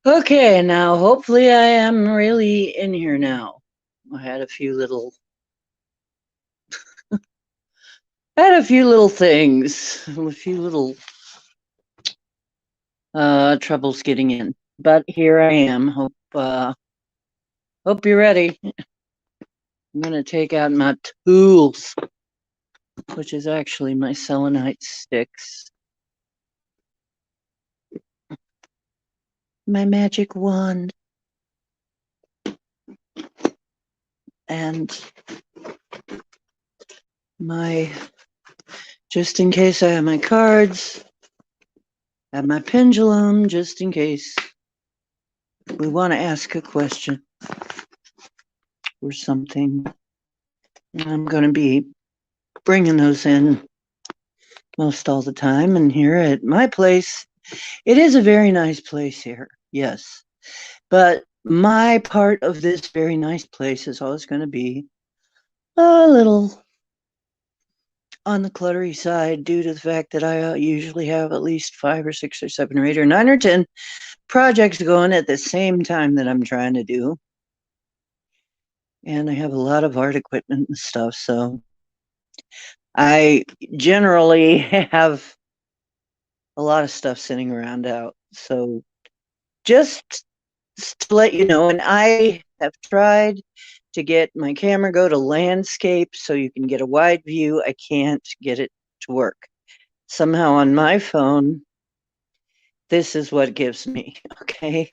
Okay, now hopefully I am really in here now. I had a few little things, a few little troubles getting in. But here I am. Hope you're ready. I'm gonna take out my tools, which is actually my selenite sticks. My magic wand. And my, just in case I have my cards, I have my pendulum, just in case we want to ask a question or something. I'm going to be bringing those in most all the time. And here at my place, it is a very nice place here, yes. But my part of this very nice place is always going to be a little on the cluttery side due to the fact that I usually have at least 5 or 6 or 7 or 8 or 9 or 10 projects going at the same time that I'm trying to do. And I have a lot of art equipment and stuff, so I generally have a lot of stuff sitting around out. So just to let you know, and I have tried to get my camera go to landscape so you can get a wide view. I can't get it to work. Somehow on my phone, this is what gives me. Okay.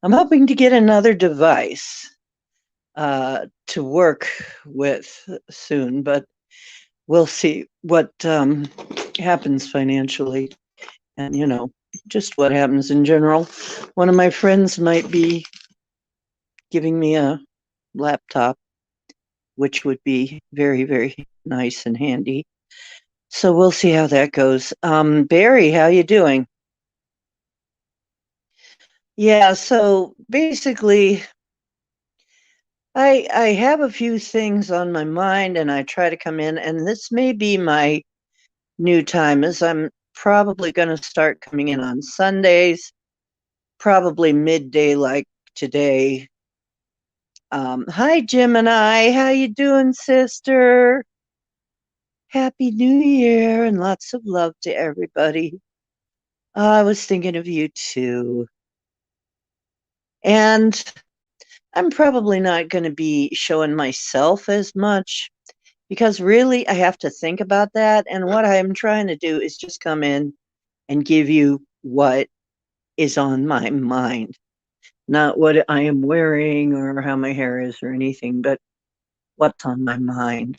I'm hoping to get another device to work with soon, but we'll see what happens financially and, just what happens in general. One of my friends might be giving me a laptop, which would be very, very nice and handy. So we'll see how that goes. Barry, how you doing? Yeah, so basically, I have a few things on my mind, and I try to come in, and this may be my new time, as I'm probably going to start coming in on Sundays, probably midday like today. Hi, Gemini. How you doing, sister? Happy New Year and lots of love to everybody. I was thinking of you too. And I'm probably not going to be showing myself as much because really I have to think about that. And what I'm trying to do is just come in and give you what is on my mind, not what I am wearing or how my hair is or anything, but what's on my mind.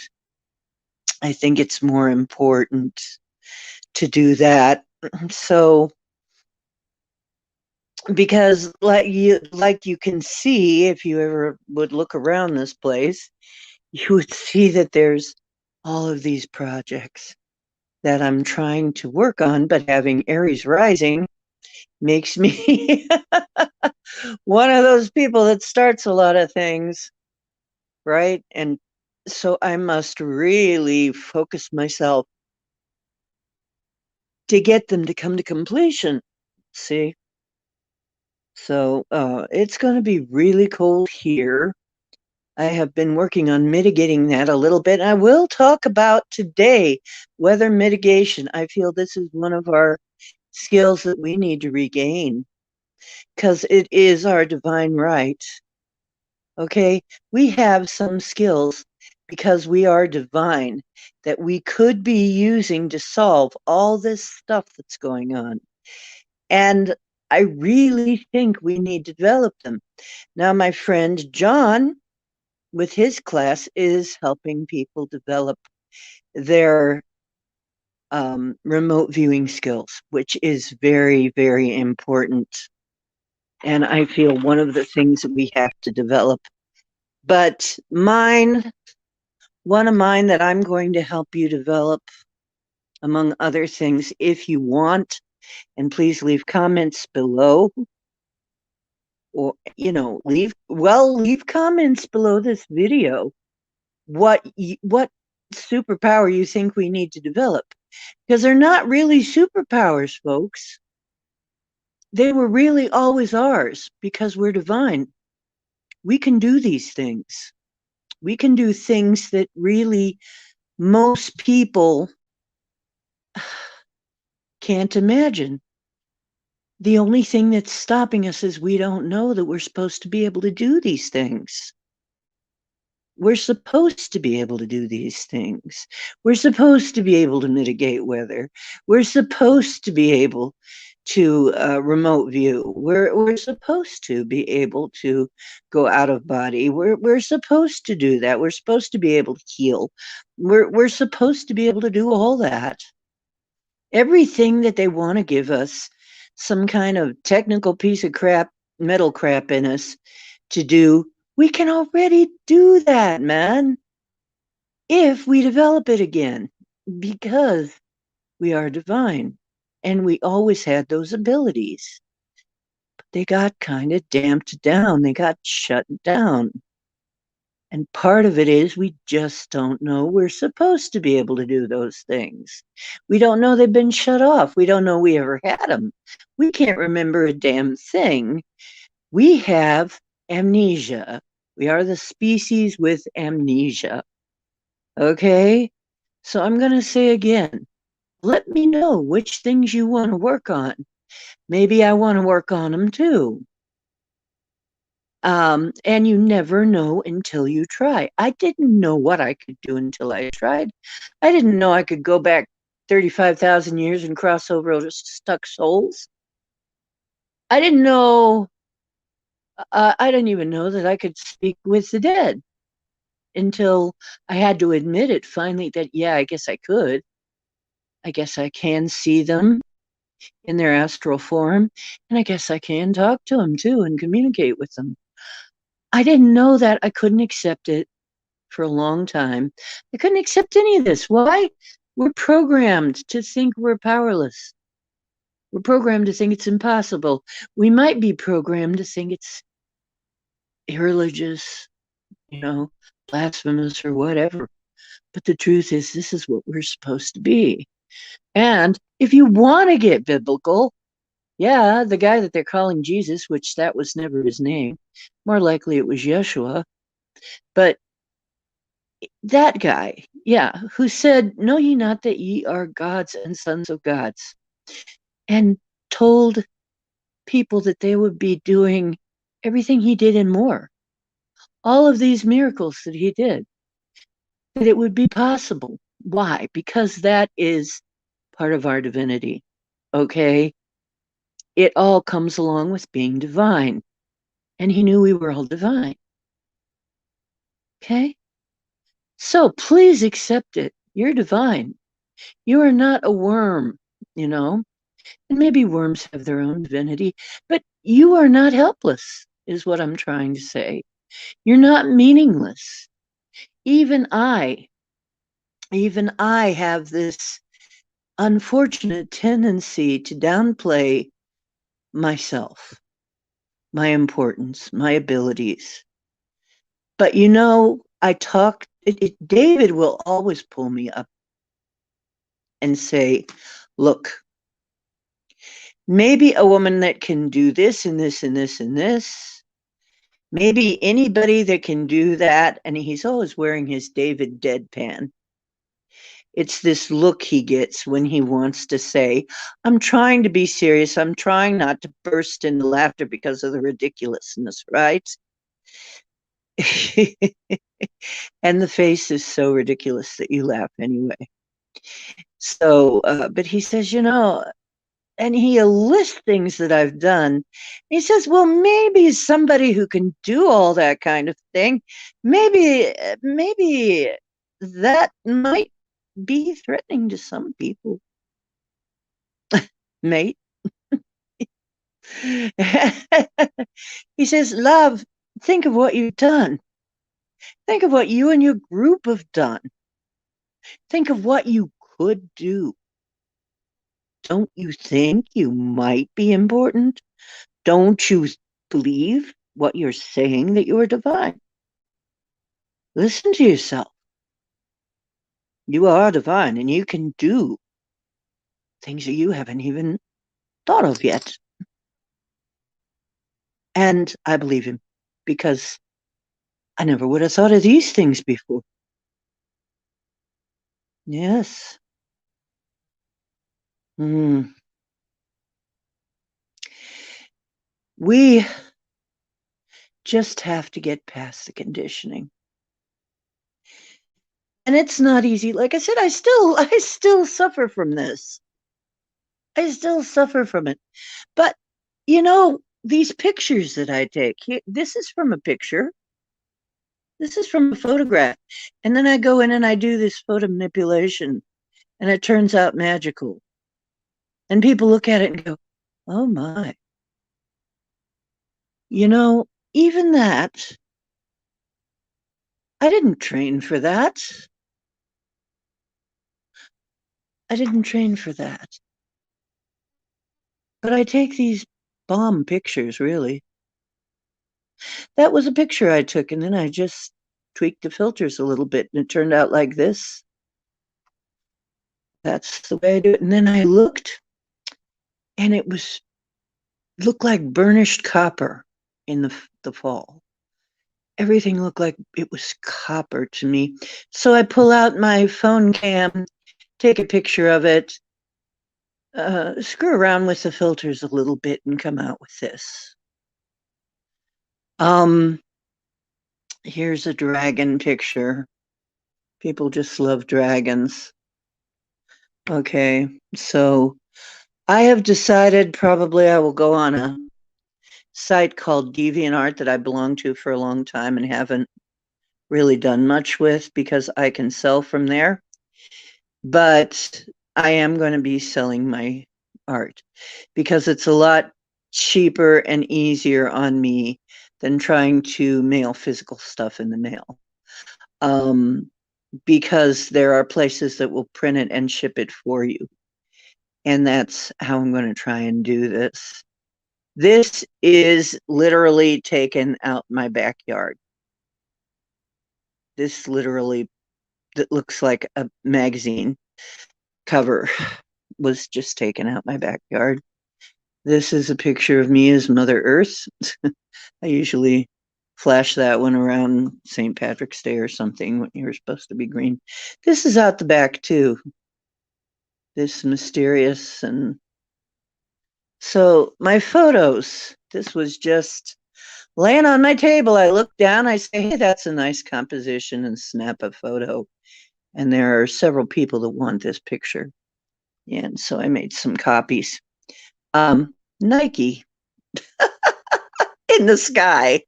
I think it's more important to do that. So, because like you can see, if you ever would look around this place, you would see that there's all of these projects that I'm trying to work on, but having Aries rising makes me one of those people that starts a lot of things, right? And so I must really focus myself to get them to come to completion. See? So it's going to be really cold here. I have been working on mitigating that a little bit. I will talk about today weather mitigation. I feel this is one of our skills that we need to regain because it is our divine right. Okay, we have some skills because we are divine that we could be using to solve all this stuff that's going on. And I really think we need to develop them. Now, my friend John, with his class, is helping people develop their remote viewing skills, which is very, very important. And I feel one of the things that we have to develop. But one of mine that I'm going to help you develop, among other things, if you want, and please leave comments below, or leave comments below this video what superpower you think we need to develop, because they're not really superpowers, folks. They were really always ours because we're divine. We can do these things. We can do things that really most people can't imagine. The only thing that's stopping us is we don't know that we're supposed to be able to do these things. We're supposed to be able to do these things. We're supposed to be able to mitigate weather. We're supposed to be able to remote view. We're supposed to be able to go out of body. We're supposed to do that. We're supposed to be able to heal. We're supposed to be able to do all that. Everything that they want to give us some kind of technical piece of crap, metal crap in us to do, we can already do that, man, if we develop it again, because we are divine and we always had those abilities. But they got kind of damped down, they got shut down. And part of it is we just don't know we're supposed to be able to do those things. We don't know they've been shut off. We don't know we ever had them. We can't remember a damn thing. We have amnesia. We are the species with amnesia. Okay? So I'm going to say again, let me know which things you want to work on. Maybe I want to work on them too. And you never know until you try. I didn't know what I could do until I tried. I didn't know I could go back 35,000 years and cross over stuck souls. I didn't know, I didn't even know that I could speak with the dead until I had to admit it finally that, yeah, I guess I could. I guess I can see them in their astral form, and I guess I can talk to them too and communicate with them. I didn't know that. I couldn't accept it for a long time. I couldn't accept any of this. Why? We're programmed to think we're powerless. We're programmed to think it's impossible. We might be programmed to think it's irreligious, you know, blasphemous or whatever. But the truth is, this is what we're supposed to be. And if you want to get biblical, yeah, the guy that they're calling Jesus, which that was never his name, more likely it was Yeshua, but that guy, yeah, who said, "Know ye not that ye are gods and sons of gods," and told people that they would be doing everything he did and more. All of these miracles that he did, that it would be possible. Why? Because that is part of our divinity. Okay? It all comes along with being divine. And he knew we were all divine. Okay? So please accept it. You're divine. You are not a worm, you know? And maybe worms have their own divinity, but you are not helpless, is what I'm trying to say. You're not meaningless. Even I, even I have this unfortunate tendency to downplay myself, my importance, my abilities. But you know, David will always pull me up and say, look, maybe a woman that can do this and this and this and this, maybe anybody that can do that. And he's always wearing his David deadpan. It's this look he gets when he wants to say, I'm trying to be serious. I'm trying not to burst into laughter because of the ridiculousness, right? And the face is so ridiculous that you laugh anyway. So, but he says, you know, and he lists things that I've done. He says, well, maybe somebody who can do all that kind of thing, maybe that might be threatening to some people, mate. He says, love, think of what you've done. Think of what you and your group have done. Think of what you could do. Don't you think you might be important? Don't you believe what you're saying that you are divine? Listen to yourself. You are divine and you can do things that you haven't even thought of yet. And I believe him because I never would have thought of these things before. Yes. Mm. We just have to get past the conditioning. And it's not easy. Like I said, I still suffer from this. I still suffer from it. But these pictures that I take, this is from a picture. This is from a photograph. And then I go in and I do this photo manipulation and it turns out magical. And people look at it and go, "Oh my." Even that, I didn't train for that. I didn't train for that. But I take these bomb pictures, really. That was a picture I took, and then I just tweaked the filters a little bit, and it turned out like this. That's the way I do it. And then I looked, and it looked like burnished copper in the fall. Everything looked like it was copper to me. So I pull out my phone cam, take a picture of it, screw around with the filters a little bit, and come out with this. Here's a dragon picture. People just love dragons. Okay, so I have decided probably I will go on a site called DeviantArt that I belong to for a long time and haven't really done much with because I can sell from there. But I am going to be selling my art because it's a lot cheaper and easier on me than trying to mail physical stuff in the mail. Because there are places that will print it and ship it for you. And that's how I'm going to try and do this. This is literally taken out my backyard. This literally, that looks like a magazine cover, was just taken out my backyard. This is a picture of me as Mother Earth. I usually flash that one around St. Patrick's Day or something when you're supposed to be green. This is out the back too. This mysterious. And so my photos, this was just laying on my table. I look down, I say, "Hey, that's a nice composition," and snap a photo. And there are several people that want this picture. And so I made some copies. Nike in the sky,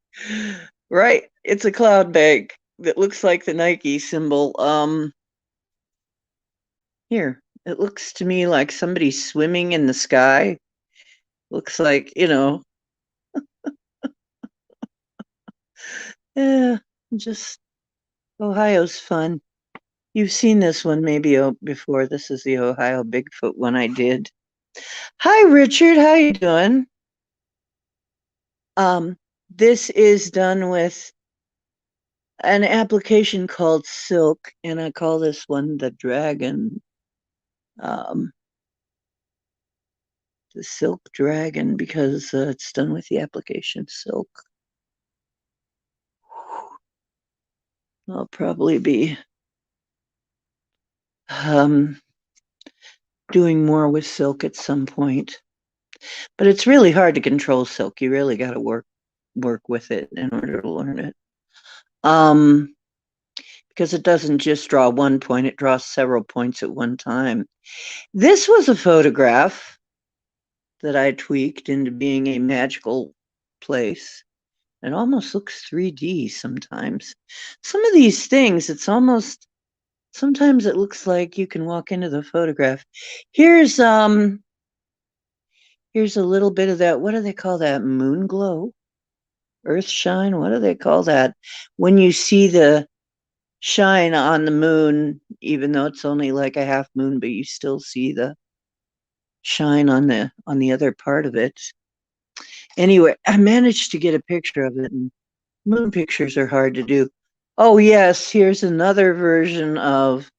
right? It's a cloud bag that looks like the Nike symbol. Here, it looks to me like somebody swimming in the sky. Looks like, yeah, just Ohio's fun. You've seen this one maybe before. This is the Ohio Bigfoot one I did. Hi, Richard. How you doing? This is done with an application called Silk, and I call this one the Dragon. The Silk Dragon because it's done with the application Silk. I'll probably be doing more with Silk at some point. But it's really hard to control Silk. You really got to work with it in order to learn it. Because it doesn't just draw one point, it draws several points at one time. This was a photograph that I tweaked into being a magical place. It almost looks 3D sometimes. Some of these things, it's almost, sometimes it looks like you can walk into the photograph. Here's a little bit of that, what do they call that? Moon glow? Earth shine? What do they call that? When you see the shine on the moon, even though it's only like a half moon, but you still see the shine on the other part of it. Anyway, I managed to get a picture of it, and moon pictures are hard to do. Oh yes, here's another version of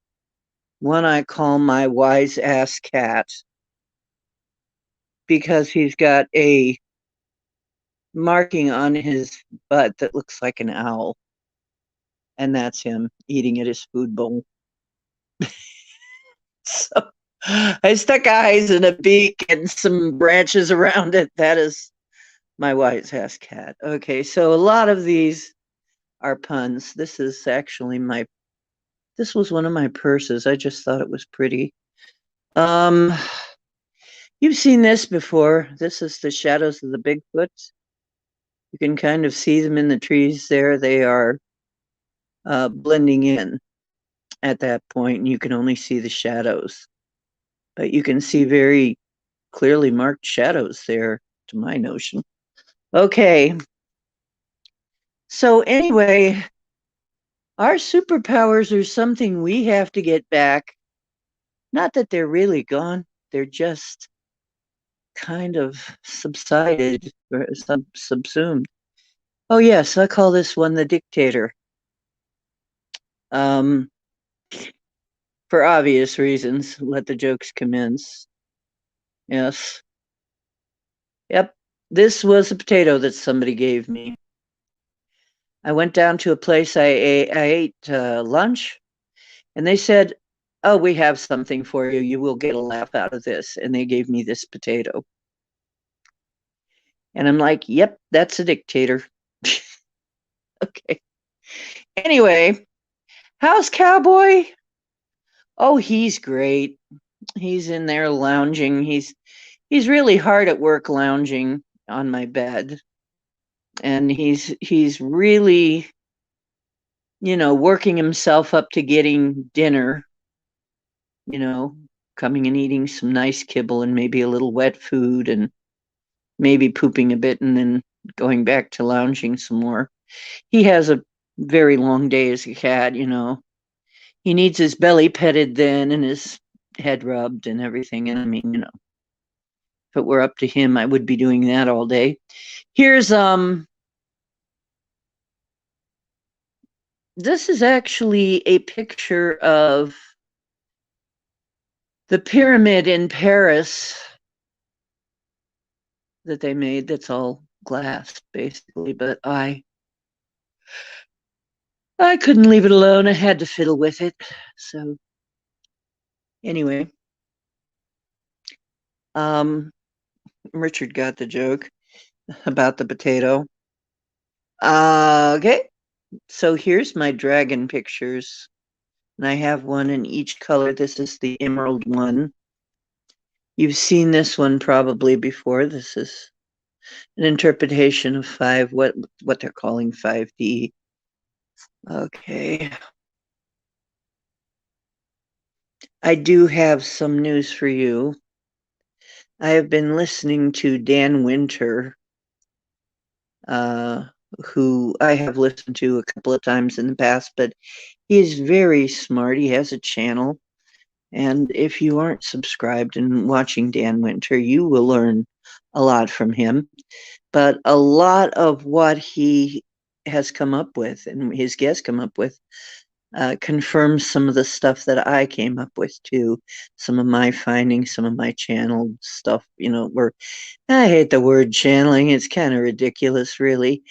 one I call my wise ass cat, because he's got a marking on his butt that looks like an owl. And that's him eating at his food bowl. So I stuck eyes and a beak and some branches around it. That is my White House cat. Okay, so a lot of these are puns. This is actually this was one of my purses. I just thought it was pretty. Um, you've seen this before. This is the shadows of the Bigfoots. You can kind of see them in the trees there. They are blending in at that point, and you can only see the shadows. But you can see very clearly marked shadows there, to my notion. Okay. So, anyway, our superpowers are something we have to get back. Not that they're really gone, they're just kind of subsided or subsumed. Oh, yes, I call this one the dictator. Um, for obvious reasons, let the jokes commence. Yes. Yep. This was a potato that somebody gave me. I went down to a place I ate lunch, and they said, "Oh, we have something for you. You will get a laugh out of this." And they gave me this potato. And I'm like, "Yep, that's a dictator." Okay. Anyway, how's Cowboy? Oh, he's great. He's in there lounging. He's really hard at work lounging on my bed. And he's really, working himself up to getting dinner, you know, coming and eating some nice kibble and maybe a little wet food and maybe pooping a bit and then going back to lounging some more. He has a very long day as a cat. He needs his belly petted then and his head rubbed and everything. And I mean, if it were up to him, I would be doing that all day. Here's this is actually a picture of the pyramid in Paris that they made. That's all glass basically, but I couldn't leave it alone. I had to fiddle with it. So anyway, Richard got the joke about the potato. Okay, so here's my dragon pictures. And I have one in each color. This is the emerald one. You've seen this one probably before. This is an interpretation of what they're calling 5D. Okay. I do have some news for you. I have been listening to Dan Winter, who I have listened to a couple of times in the past, but he is very smart. He has a channel. And if you aren't subscribed and watching Dan Winter, you will learn a lot from him. But a lot of what he has come up with and his guests come up with confirms some of the stuff that I came up with too. Some of my findings, some of my channeled stuff, where I hate the word channeling. It's kind of ridiculous, really.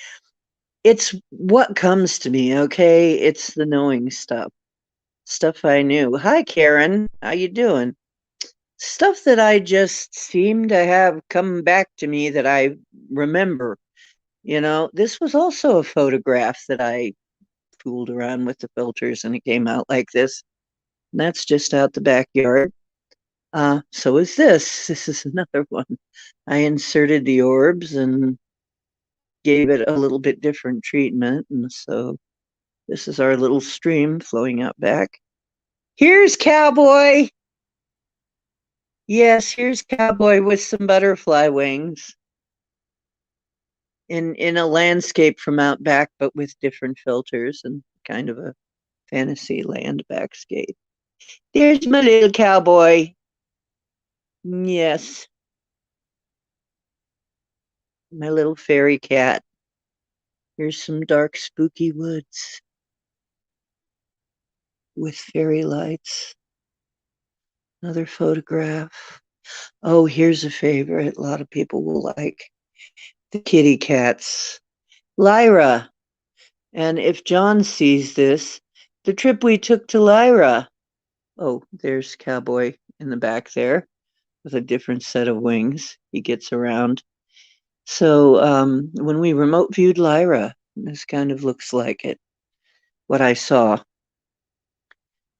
It's what comes to me, okay? It's the knowing stuff I knew. Hi, Karen. How you doing? Stuff that I just seem to have come back to me that I remember. This was also a photograph that I fooled around with the filters and it came out like this. And that's just out the backyard. So is this. This is another one. I inserted the orbs and gave it a little bit different treatment. And so this is our little stream flowing out back. Here's Cowboy. Yes, here's Cowboy with some butterfly wings in a landscape from out back, but with different filters and kind of a fantasy land backscape. There's my little Cowboy. Yes, my little fairy cat. Here's some dark, spooky woods with fairy lights. Another photograph. Oh, here's a favorite a lot of people will like. the kitty cats. Lyra. And if John sees this, the trip we took to Lyra. Oh, there's Cowboy in the back there with a different set of wings. He gets around. So when we remote viewed Lyra, this kind of looks like it, what I saw.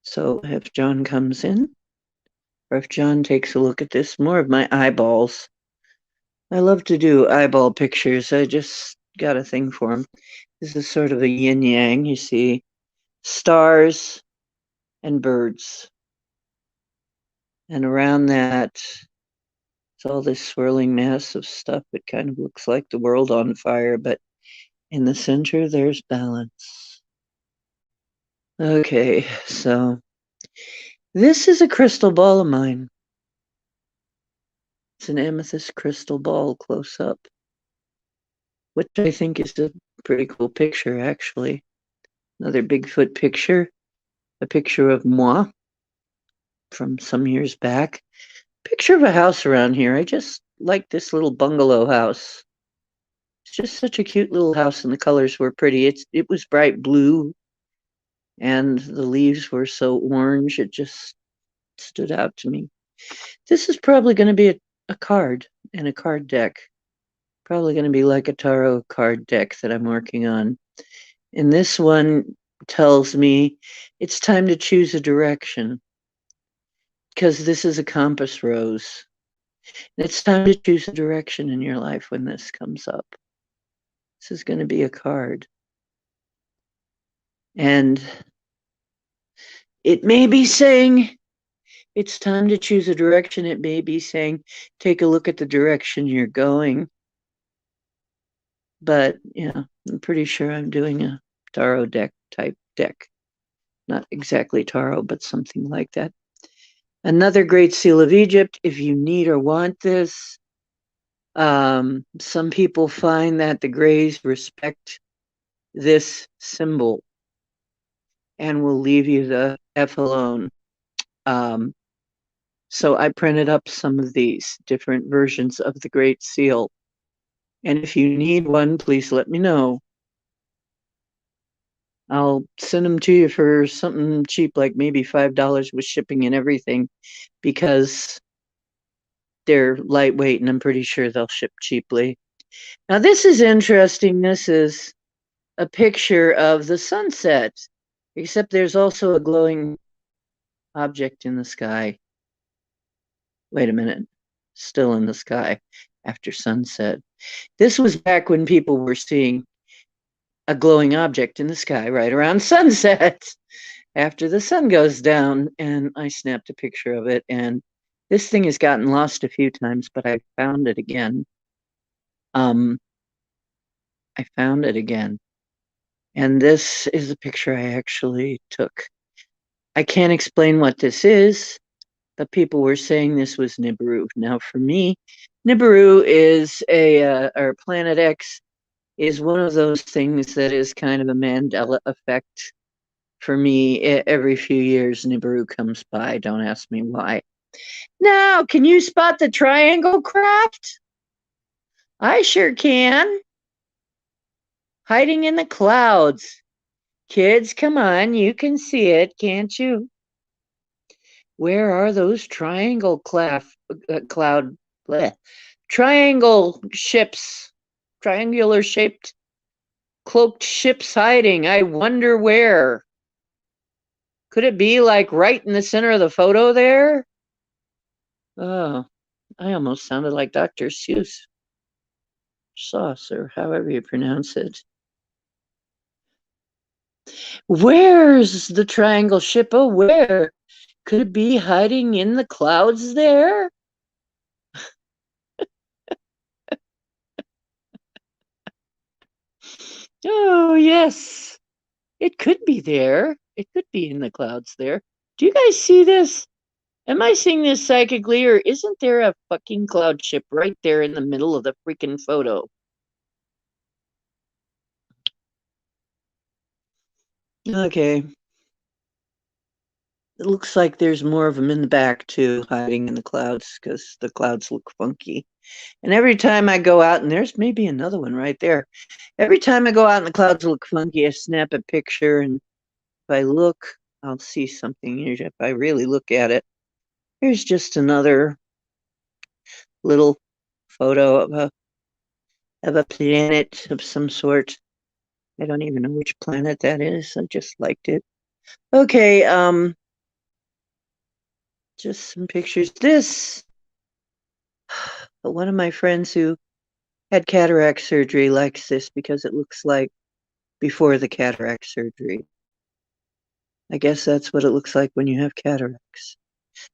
So if John comes in, or if John takes a look at this, more of my eyeballs. I love to do eyeball pictures. I just got a thing for them. This is sort of a yin yang. You see stars and birds. And around that, it's all this swirling mass of stuff. It kind of looks like the world on fire, but in the center, there's balance. Okay, so this is a crystal ball of mine. It's an amethyst crystal ball close up, which I think is a pretty cool picture, actually. Another Bigfoot picture, a picture of moi from some years back. Picture of a house around here. I just like this little bungalow house. It's just such a cute little house, and the colors were pretty. It was bright blue, and the leaves were so orange. It just stood out to me. This is probably going to be a card and a card deck. Probably going to be like a tarot card deck that I'm working on. And this one tells me it's time to choose a direction, because this is a compass rose. And it's time to choose a direction in your life when this comes up. This is going to be a card. And it may be saying it's time to choose a direction. It may be saying take a look at the direction you're going. But yeah, I'm pretty sure I'm doing a tarot deck type deck. Not exactly tarot, but something like that. Another Great Seal of Egypt, if you need or want this. Some people find that the Greys respect this symbol and will leave you the F alone. So I printed up some of these different versions of the Great Seal. And if you need one, please let me know. I'll send them to you for something cheap, like maybe $5 with shipping and everything, because they're lightweight and I'm pretty sure they'll ship cheaply. Now, this is interesting. This is a picture of the sunset, except there's also a glowing object in the sky. Wait a minute, still in the sky after sunset. This was back when people were seeing a glowing object in the sky right around sunset after the sun goes down, and I snapped a picture of it. And this thing has gotten lost a few times, but I found it again. I found it again. And this is a picture I actually took. I can't explain what this is, but people were saying this was Nibiru. Now, for me, Nibiru is or Planet X is one of those things that is kind of a Mandela effect for me. Every few years, Nibiru comes by. Don't ask me why. Now, can you spot the triangle craft? I sure can. Hiding in the clouds. Kids, come on, you can see it, can't you? Where are those triangle cloud, bleh, triangle ships, triangular shaped cloaked ships hiding? I wonder where. Could it be like right in the center of the photo there? Oh, I almost sounded like Dr. Seuss. Sauce, or however you pronounce it. Where's the triangle ship? Oh, where? Could it be hiding in the clouds there? Oh, yes. It could be there. It could be in the clouds there. Do you guys see this? Am I seeing this psychically, or isn't there a fucking cloud ship right there in the middle of the freaking photo? Okay. it looks like there's more of them in the back too, hiding in the clouds because the clouds look funky. And every time I go out, and there's maybe another one right there. Every time I go out and the clouds look funky, I snap a picture, and if I look, I'll see something here. If I really look at it, here's just another little photo of a planet of some sort. I don't even know which planet that is. I just liked it. Okay, just some pictures. This, one of my friends who had cataract surgery likes this because it looks like before the cataract surgery. I guess that's what it looks like when you have cataracts.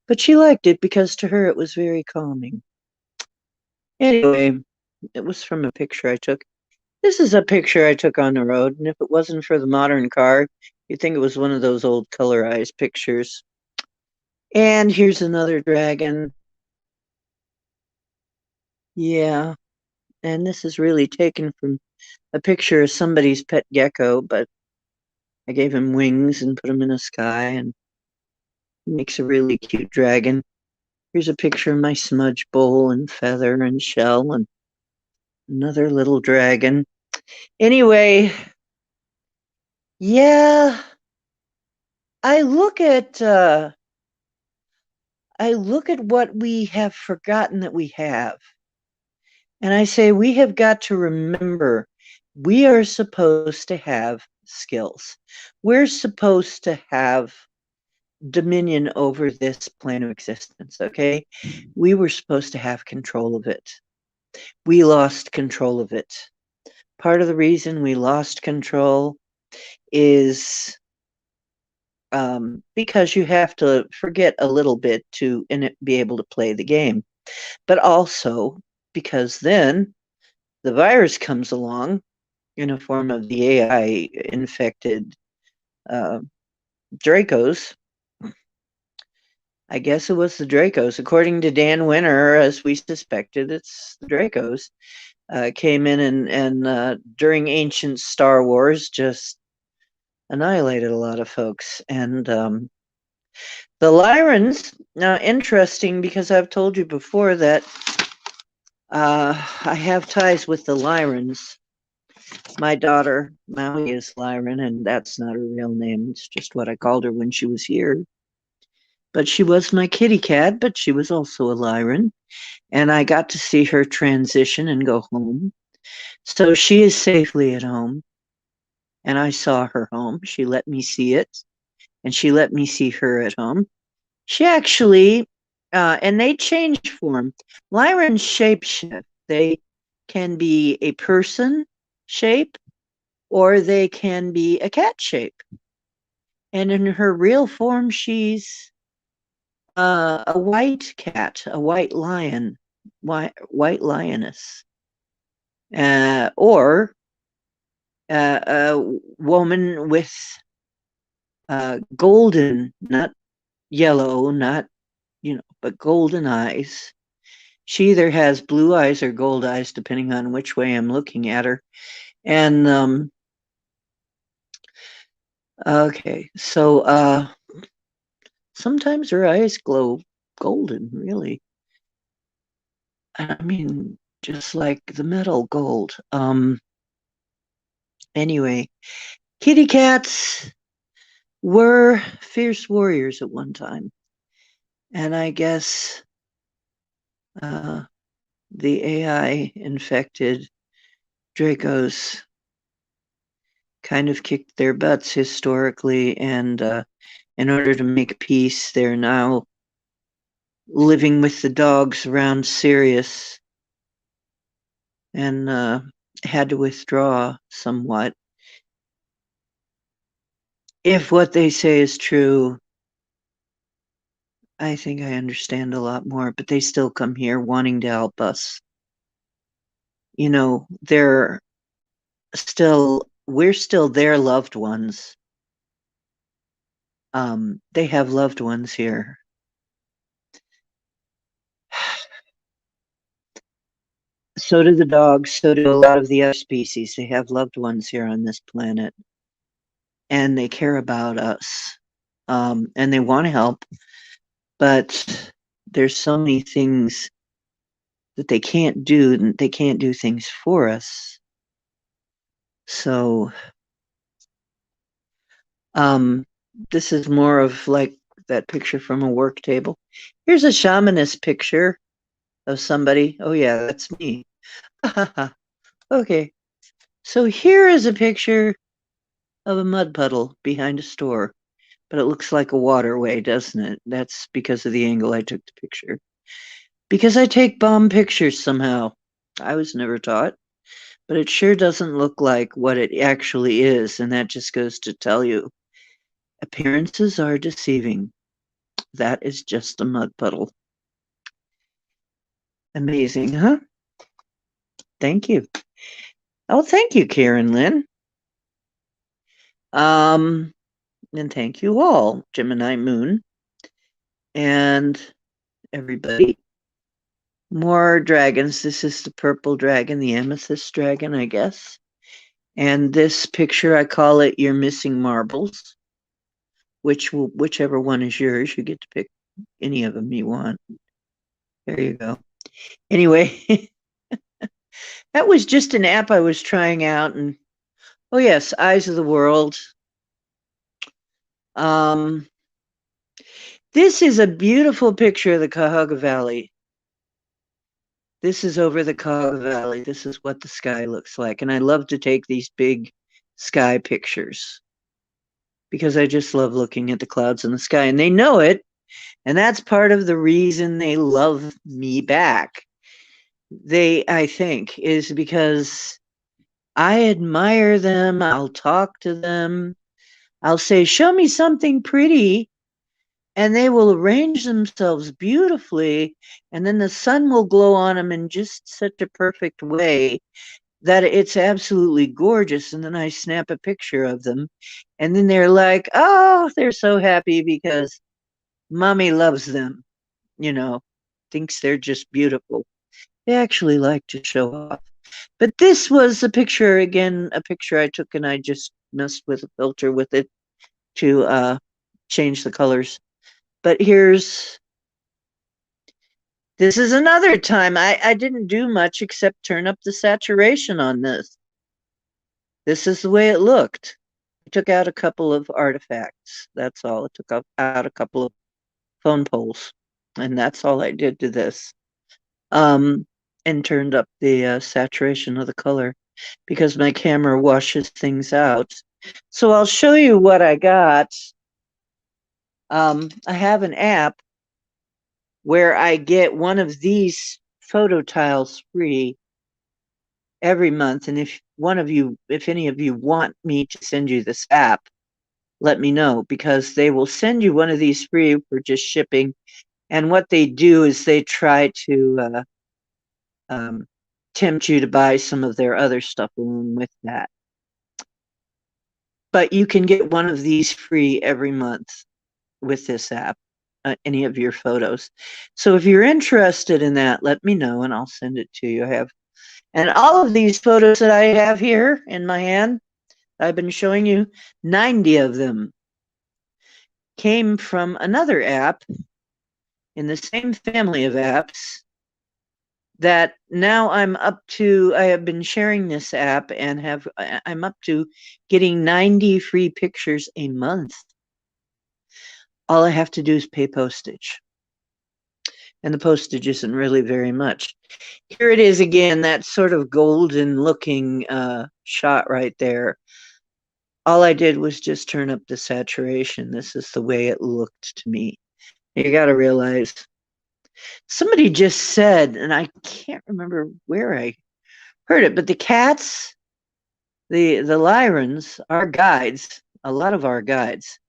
But she liked it because to her it was very calming. Anyway, it was from a picture I took. This is a picture I took on the road, and if it wasn't for the modern car, you'd think it was one of those old colorized pictures. And here's another dragon. Yeah, and this is really taken from a picture of somebody's pet gecko, but I gave him wings and put him in the sky, and he makes a really cute dragon. Here's a picture of my smudge bowl and feather and shell and another little dragon. Anyway, yeah, I look at what we have forgotten that we have. And I say we have got to remember we are supposed to have skills. We're supposed to have dominion over this plane of existence, okay? We were supposed to have control of it. We lost control of it. Part of the reason we lost control is because you have to forget a little bit to be able to play the game, but also because then the virus comes along in a form of the AI infected Dracos. I guess it was the Dracos. According to Dan Winter, as we suspected, it's the Dracos. Came in and during ancient Star Wars just annihilated a lot of folks. And the Lyrans, now interesting because I've told you before that I have ties with the Lyrans. My daughter, Maui, is Lyran, and that's not her real name. It's just what I called her when she was here. But she was my kitty cat, but she was also a Lyran. And I got to see her transition and go home. So she is safely at home. And I saw her home. She let me see it. And she let me see her at home. She actually, and they change form. Lyrans shapeshift. They can be a person shape or they can be a cat shape. And in her real form, she's a white cat, a white lion, white lioness, or a woman with golden, not yellow, not, but golden eyes. She either has blue eyes or gold eyes, depending on which way I'm looking at her. And okay, so sometimes her eyes glow golden, really. I mean, just like the metal gold. Anyway, kitty cats were fierce warriors at one time. And I guess the AI infected Dracos kind of kicked their butts historically, and in order to make peace, they're now living with the dogs around Sirius and had to withdraw somewhat. If what they say is true, I think I understand a lot more, but they still come here wanting to help us. We're still their loved ones. They have loved ones here. So do the dogs, so do a lot of the other species. They have loved ones here on this planet. And they care about us. and they want to help, but there's so many things that they can't do, and they can't do things for us. So, this is more of like that picture from a work table. Here's a shamanist picture of somebody. Oh yeah, that's me. Okay. So here is a picture of a mud puddle behind a store, but it looks like a waterway, doesn't it? That's because of the angle I took the picture. Because I take bomb pictures somehow. I was never taught, but it sure doesn't look like what it actually is, and that just goes to tell you appearances are deceiving. That is just a mud puddle. Amazing, huh? Thank you. Oh, thank you, Karen Lynn. And thank you all, Gemini Moon, and everybody. More dragons. This is the purple dragon, the amethyst dragon, I guess. And this picture, I call it Your Missing Marbles, whichever one is yours. You get to pick any of them you want. There you go. Anyway, that was just an app I was trying out. And oh, yes, Eyes of the World. Um, this is a beautiful picture of the Cuyahoga Valley. This is over the Cuyahoga Valley. This is what the sky looks like. And I love to take these big sky pictures because I just love looking at the clouds in the sky. And they know it. And that's part of the reason they love me back. I think, is because I admire them. I'll talk to them. I'll say, show me something pretty. And they will arrange themselves beautifully. And then the sun will glow on them in just such a perfect way that it's absolutely gorgeous. And then I snap a picture of them. And then they're like, oh, they're so happy because mommy loves them, thinks they're just beautiful. They actually like to show off. But this was a picture, again, a picture I took and I just messed with a filter with it to change the colors. But this is another time I didn't do much except turn up the saturation on this. This is the way it looked. I took out a couple of artifacts. That's all. I took out a couple of phone poles. And that's all I did to this. And turned up the saturation of the color because my camera washes things out. So I'll show you what I got. I have an app where I get one of these photo tiles free every month. And if any of you want me to send you this app, let me know because they will send you one of these free for just shipping. And what they do is they try to tempt you to buy some of their other stuff along with that. But you can get one of these free every month with this app, any of your photos. So if you're interested in that, let me know and I'll send it to you. And all of these photos that I have here in my hand, I've been showing you, 90 of them came from another app in the same family of apps that now I have been sharing this app and I'm up to getting 90 free pictures a month. All I have to do is pay postage. And the postage isn't really very much. Here it is again, that sort of golden looking shot right there. All I did was just turn up the saturation. This is the way it looked to me. You got to realize, somebody just said, and I can't remember where I heard it, but the cats, the Lyrans, our guides, a lot of our guides,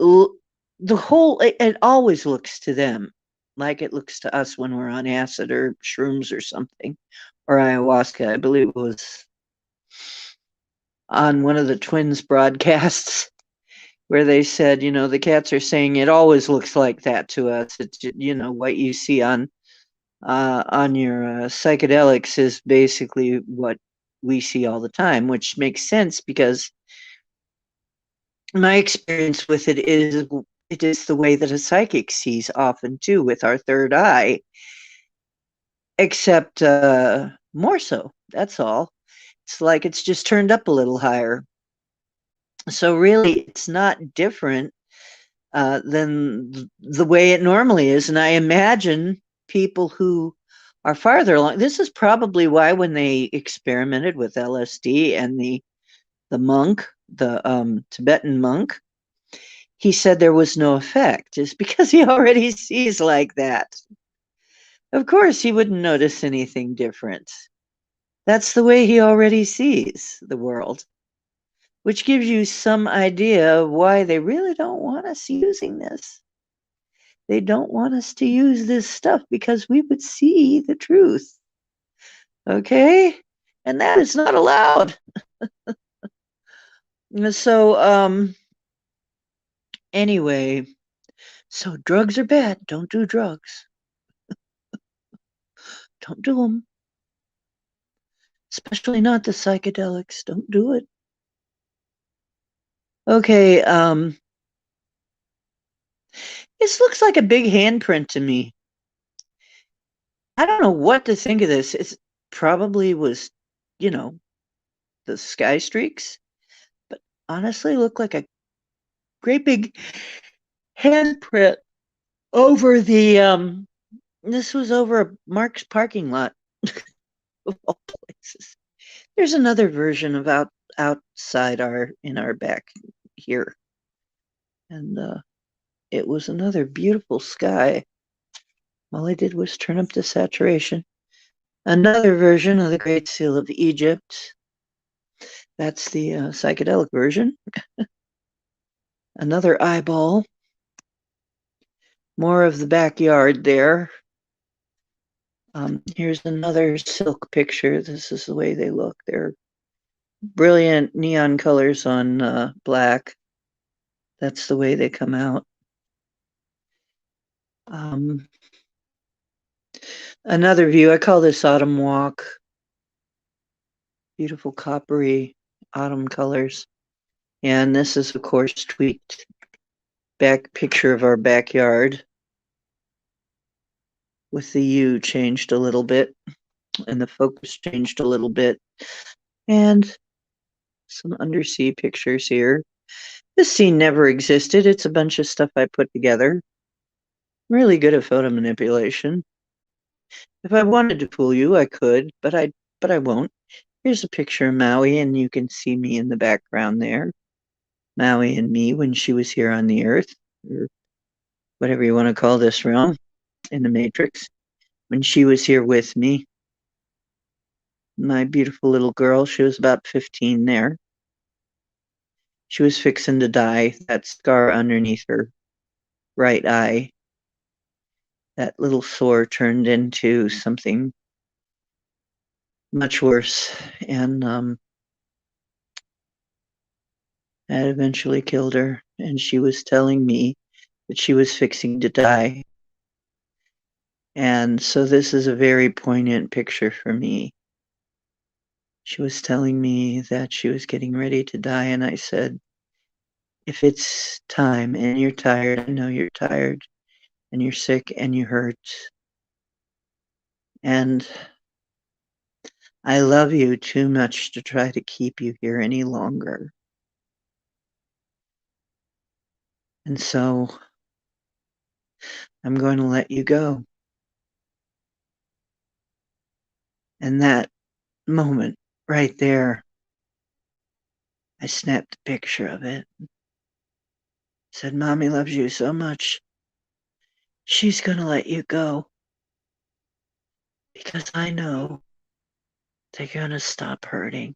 it always looks to them like it looks to us when we're on acid or shrooms or something, or ayahuasca. I believe it was on one of the twins broadcasts where they said, the cats are saying it always looks like that to us. It's, what you see on your psychedelics is basically what we see all the time, which makes sense because my experience with it is the way that a psychic sees often too, with our third eye, except more so. That's all. It's like it's just turned up a little higher. So really, it's not different than the way it normally is. And I imagine people who are farther along. This is probably why when they experimented with LSD and the monk, the Tibetan monk, he said there was no effect, is because he already sees like that. Of course, he wouldn't notice anything different. That's the way he already sees the world, which gives you some idea of why they really don't want us using this. They don't want us to use this stuff because we would see the truth. Okay? And that is not allowed. So, anyway, so drugs are bad. Don't do drugs. Don't do them. Especially not the psychedelics. Don't do it. Okay, this looks like a big handprint to me. I don't know what to think of this. It probably was, you know, the sky streaks, but honestly looked like a great big handprint over the this was over a Mark's parking lot of all places. There's another version of outside our in our back here. And it was another beautiful sky. All I did was turn up the saturation. Another version of the Great Seal of Egypt. That's the psychedelic version. Another eyeball. More of the backyard there. Here's another silk picture. This is the way they look. They're brilliant neon colors on black. That's the way they come out. Another view. I call this Autumn Walk. Beautiful coppery autumn colors. And this is, of course, tweaked back picture of our backyard with the U changed a little bit and the focus changed a little bit. And some undersea pictures here. This scene never existed. It's a bunch of stuff I put together. I'm really good at photo manipulation. If I wanted to fool you, I could, but I won't. Here's a picture of Maui, and you can see me in the background there. Maui and me when she was here on the Earth, or whatever you want to call this realm in the Matrix. When she was here with me, my beautiful little girl, she was about 15 there. She was fixing to die. That scar underneath her right eye, that little sore turned into something much worse. And that eventually killed her. And she was telling me that she was fixing to die. And so this is a very poignant picture for me. She was telling me that she was getting ready to die, and I said, if it's time and you're tired, I know you're tired and you're sick and you hurt. And I love you too much to try to keep you here any longer. And so I'm going to let you go. And that moment right there, I snapped a picture of it. Said, Mommy loves you so much. She's going to let you go. Because I know they're going to stop hurting.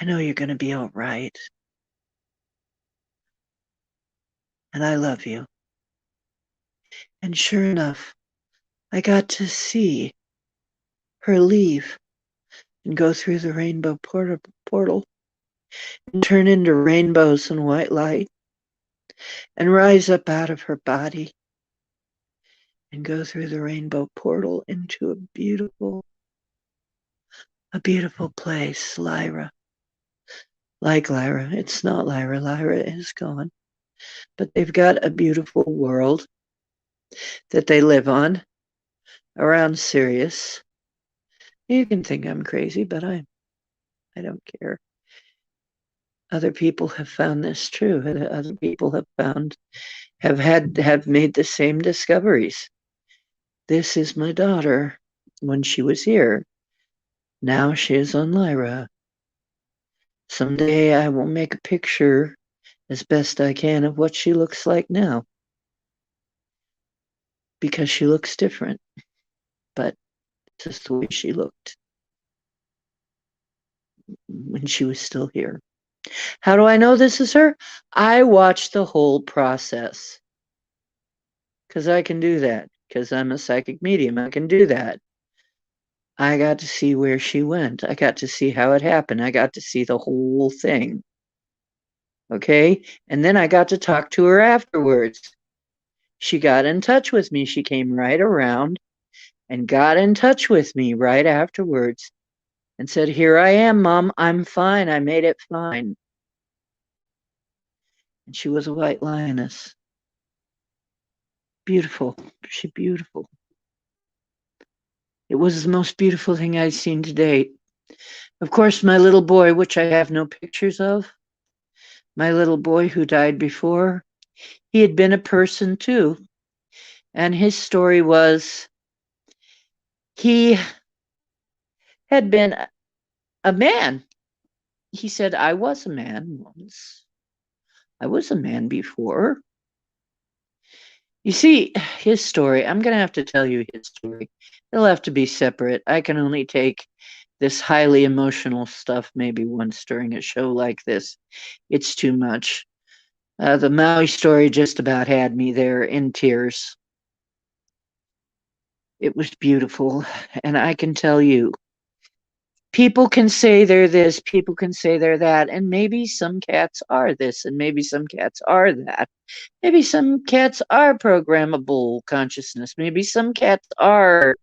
I know you're going to be all right. And I love you. And sure enough, I got to see her leave and go through the rainbow portal and turn into rainbows and white light and rise up out of her body and go through the rainbow portal into a beautiful place, Lyra. like Lyra. It's not Lyra. Lyra is gone. But they've got a beautiful world that they live on around Sirius. You can think I'm crazy, but I don't care. Other people have found this true. Other people have made the same discoveries. This is my daughter when she was here. Now she is on Lyra. Someday I will make a picture as best I can of what she looks like now. Because she looks different. But this is the way she looked when she was still here. How do I know this is her? I watched the whole process. Because I can do that. Because I'm a psychic medium. I can do that. I got to see where she went. I got to see how it happened. I got to see the whole thing. Okay? And then I got to talk to her afterwards. She got in touch with me. She came right around and got in touch with me right afterwards and said, "Here I am, Mom. I'm fine. I made it fine." And she was a white lioness. Beautiful. She's beautiful. It was the most beautiful thing I'd seen to date. Of course, my little boy, which I have no pictures of, my little boy who died before, he had been a person too. And his story was he had been a man. He said, "I was a man once. I was a man before." You see, his story, I'm going to have to tell you his story. It'll have to be separate. I can only take this highly emotional stuff maybe once during a show like this. It's too much. The Maui story just about had me there in tears. It was beautiful. And I can tell you, people can say they're this, people can say they're that, and maybe some cats are this, and maybe some cats are that. Maybe some cats are programmable consciousness. Maybe some cats are,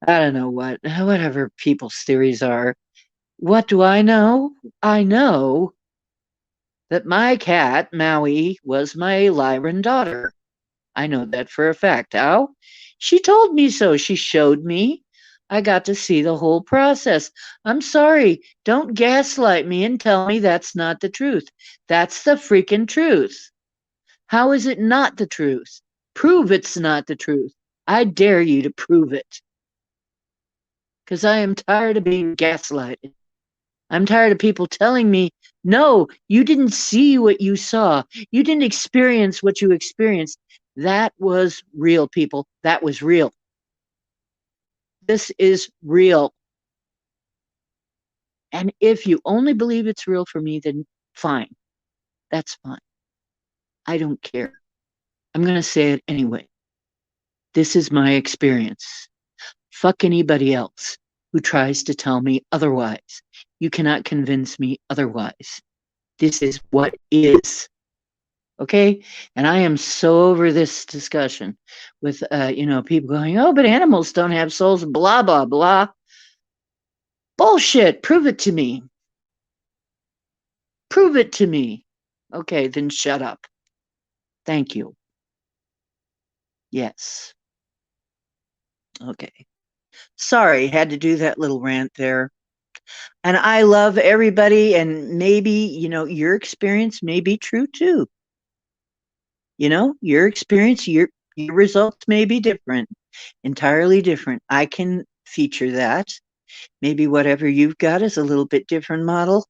I don't know what, whatever people's theories are. What do I know? I know that my cat, Maui, was my Lyran daughter. I know that for a fact. How? She told me so. She showed me. I got to see the whole process. I'm sorry. Don't gaslight me and tell me that's not the truth. That's the freaking truth. How is it not the truth? Prove it's not the truth. I dare you to prove it. Because I am tired of being gaslighted. I'm tired of people telling me, no, you didn't see what you saw. You didn't experience what you experienced. That was real, people. That was real. This is real. And if you only believe it's real for me, then fine. That's fine. I don't care. I'm going to say it anyway. This is my experience. Fuck anybody else who tries to tell me otherwise. You cannot convince me otherwise. This is what is. Okay? And I am so over this discussion with, people going, oh, but animals don't have souls, blah, blah, blah. Bullshit. Prove it to me. Prove it to me. Okay, then shut up. Thank you. Yes. Okay. Sorry, had to do that little rant there. And I love everybody, and maybe, your experience may be true too. Your experience, your results may be different, entirely different. I can feature that. Maybe whatever you've got is a little bit different model.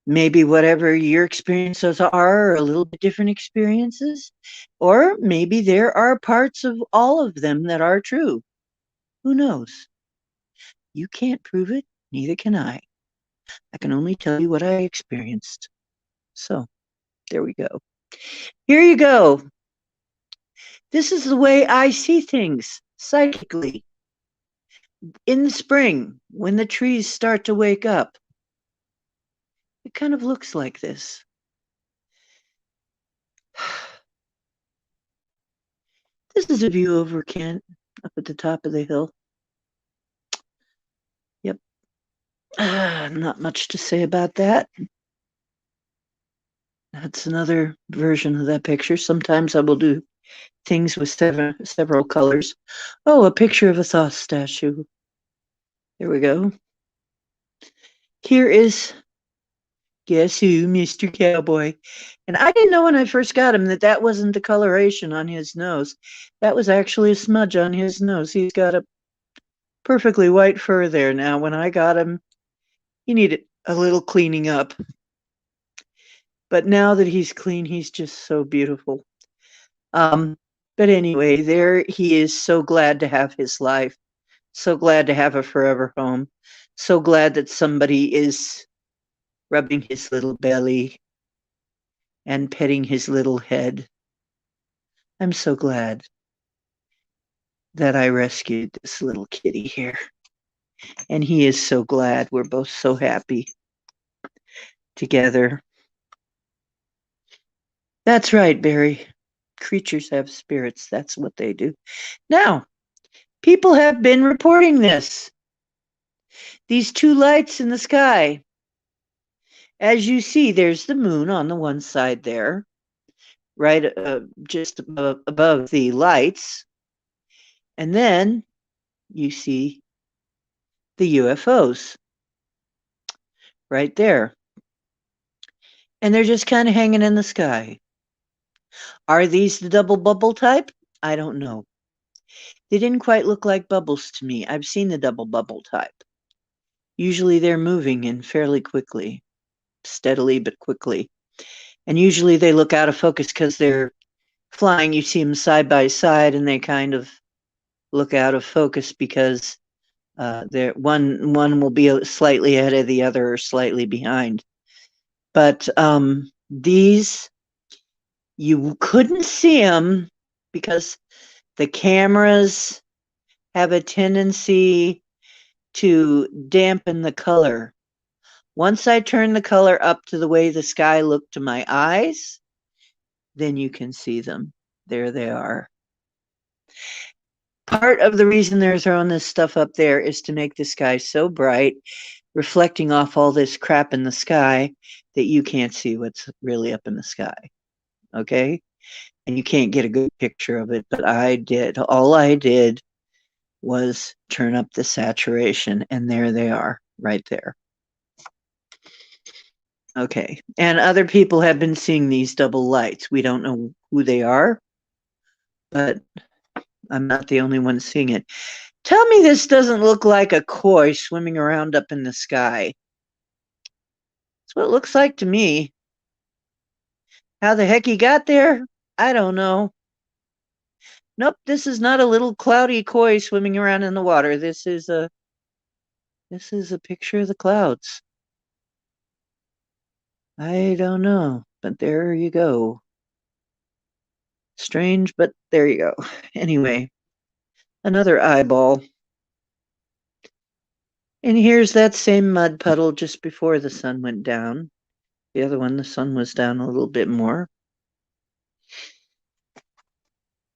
Maybe whatever your experiences are a little bit different experiences. Or maybe there are parts of all of them that are true. Who knows? You can't prove it, neither can I. I can only tell you what I experienced. So, there we go. Here you go. This is the way I see things psychically. In the spring, when the trees start to wake up, it kind of looks like this. This is a view over Kent, up at the top of the hill. Yep. Not much to say about that. That's another version of that picture. Sometimes I will do things with several colors. Oh, a picture of a Thoth statue. There we go. Here is Guess Who, Mr. Cowboy. And I didn't know when I first got him that that wasn't the coloration on his nose. That was actually a smudge on his nose. He's got a perfectly white fur there. Now, when I got him, he needed a little cleaning up. But now that he's clean, he's just so beautiful. But anyway, there he is, so glad to have his life, so glad to have a forever home, so glad that somebody is rubbing his little belly and petting his little head. I'm so glad that I rescued this little kitty here. And he is so glad. We're both so happy together. That's right, Barry. Creatures have spirits. That's what they do. Now, people have been reporting this. These two lights in the sky. As you see, there's the moon on the one side there, right just above the lights. And then you see the UFOs right there. And they're just kind of hanging in the sky. Are these the double bubble type? I don't know. They didn't quite look like bubbles to me. I've seen the double bubble type. Usually they're moving in fairly quickly, steadily but quickly. And usually they look out of focus because they're flying. You see them side by side and they kind of look out of focus because one will be slightly ahead of the other or slightly behind. But these, you couldn't see them because the cameras have a tendency to dampen the color. Once I turn the color up to the way the sky looked to my eyes, then you can see them. There they are. Part of the reason they're throwing this stuff up there is to make the sky so bright, reflecting off all this crap in the sky, that you can't see what's really up in the sky. Okay? And you can't get a good picture of it, but I did. All I did was turn up the saturation, and there they are, right there. Okay. And other people have been seeing these double lights. We don't know who they are, but I'm not the only one seeing it. Tell me this doesn't look like a koi swimming around up in the sky. That's what it looks like to me. How the heck he got there? I don't know. Nope, this is not a little cloudy koi swimming around in the water. This is a picture of the clouds. I don't know, but there you go. Strange, but there you go. Anyway, another eyeball. And here's that same mud puddle just before the sun went down. The other one, the sun was down a little bit more.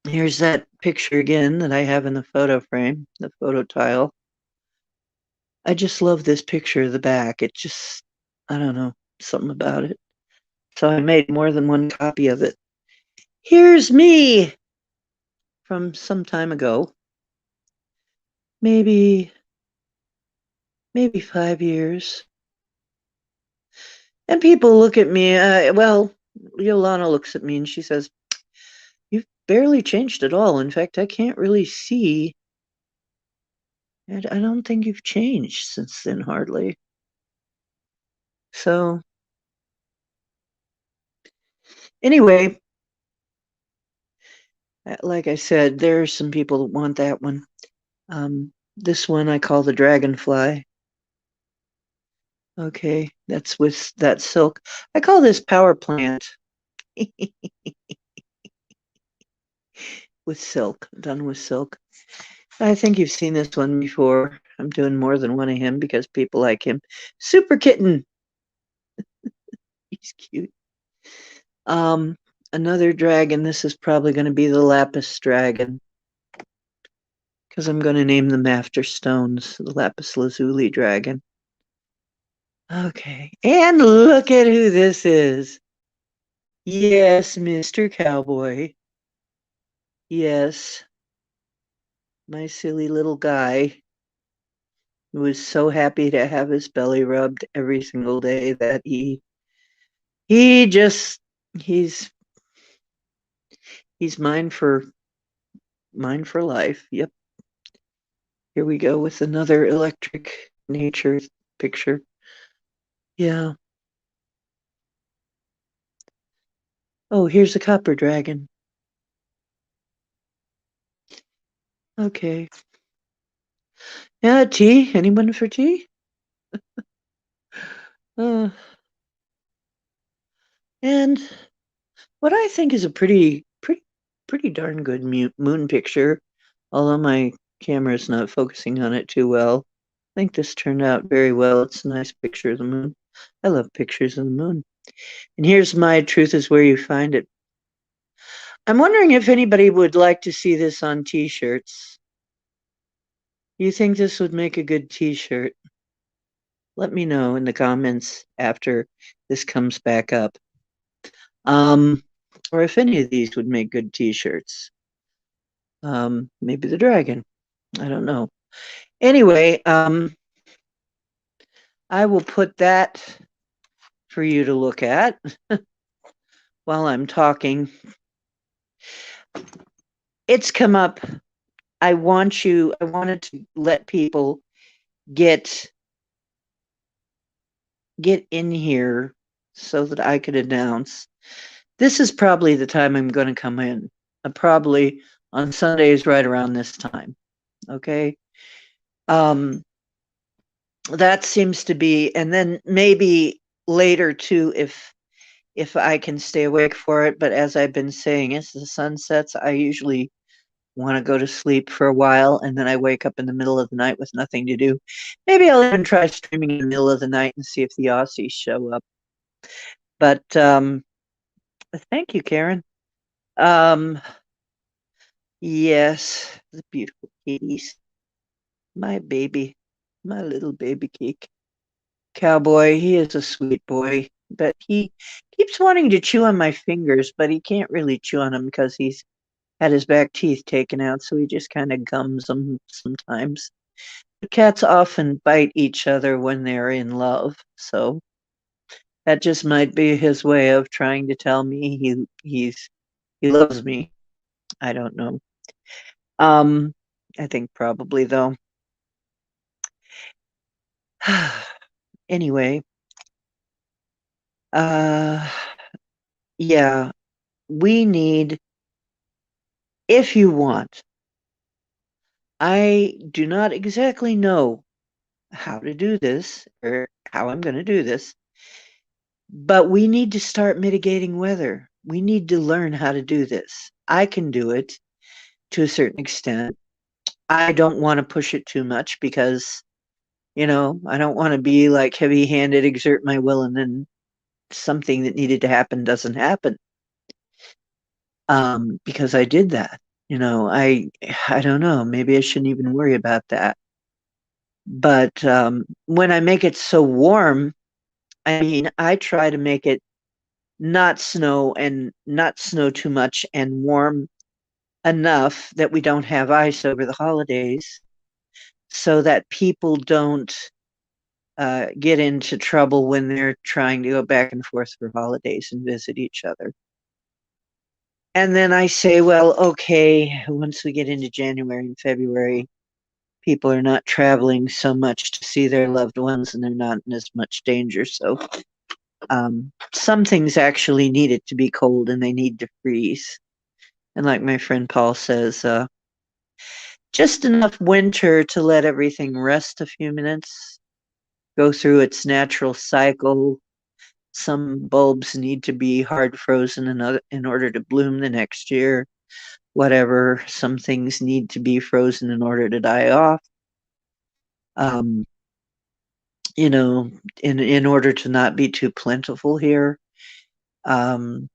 Here's that picture again that I have in the photo frame, the photo tile. I just love this picture of the back. It just, I don't know, something about it. So I made more than one copy of it. Here's me from some time ago. Maybe 5 years. And people look at me, well, Yolana looks at me and she says, "You've barely changed at all. In fact, I can't really see. And I don't think you've changed since then, hardly." So, anyway, like I said, there are some people that want that one. This one I call the dragonfly. Okay, that's with that silk. I call this power plant. With silk, done with silk. I think you've seen this one before. I'm doing more than one of him because people like him. Super Kitten. He's cute. Another dragon. This is probably going to be the Lapis dragon because I'm going to name them after stones. The Lapis Lazuli dragon. Okay, and look at who this is. Yes, Mr. Cowboy. Yes, my silly little guy who was so happy to have his belly rubbed every single day that he just he's he's mine for life. Yep. Here we go with another electric nature picture. Yeah. Oh, here's a copper dragon. Okay. Yeah, tea. Anyone for tea? Uh, and what I think is a pretty darn good moon picture, although my camera is not focusing on it too well. I think this turned out very well. It's a nice picture of the moon. I love pictures of the moon. And here's my truth is where you find it. I'm wondering if anybody would like to see this on t-shirts. You think this would make a good t-shirt? Let me know in the comments after this comes back up. Um, or if any of these would make good t-shirts. Maybe the dragon. I don't know. Anyway, I will put that for you to look at while I'm talking. It's come up. I wanted to let people get in here so that I could announce. This is probably the time I'm going to come in. Probably on Sundays right around this time. Okay. Um, that seems to be, and then maybe later too, if I can stay awake for it. But as I've been saying, as the sun sets, I usually want to go to sleep for a while, and then I wake up in the middle of the night with nothing to do. Maybe I'll even try streaming in the middle of the night and see if the Aussies show up. But thank you, Karen. Um, yes, the beautiful kitties. My baby, my little baby cake. Cowboy, he is a sweet boy, but he keeps wanting to chew on my fingers, but he can't really chew on them because he's had his back teeth taken out, so he just kind of gums them sometimes. The cats often bite each other when they're in love, so that just might be his way of trying to tell me he loves me. I don't know. Um, I think probably though. Anyway, uh, yeah, we need, if you want, I do not exactly know how to do this or how I'm going to do this, but we need to start mitigating weather. We need to learn how to do this. I can do it to a certain extent. I don't want to push it too much because, I don't want to be like heavy handed, exert my will, and then something that needed to happen doesn't happen. Because I did that. I don't know. Maybe I shouldn't even worry about that. But when I make it so warm, I mean, I try to make it not snow too much and warm enough that we don't have ice over the holidays so that people don't get into trouble when they're trying to go back and forth for holidays and visit each other. And then I say, well, okay, once we get into January and February, people are not traveling so much to see their loved ones and they're not in as much danger. So some things actually need it to be cold and they need to freeze. And like my friend Paul says, just enough winter to let everything rest a few minutes, go through its natural cycle. Some bulbs need to be hard frozen in order to bloom the next year. Whatever, some things need to be frozen in order to die off. Um, in order to not be too plentiful here. Um,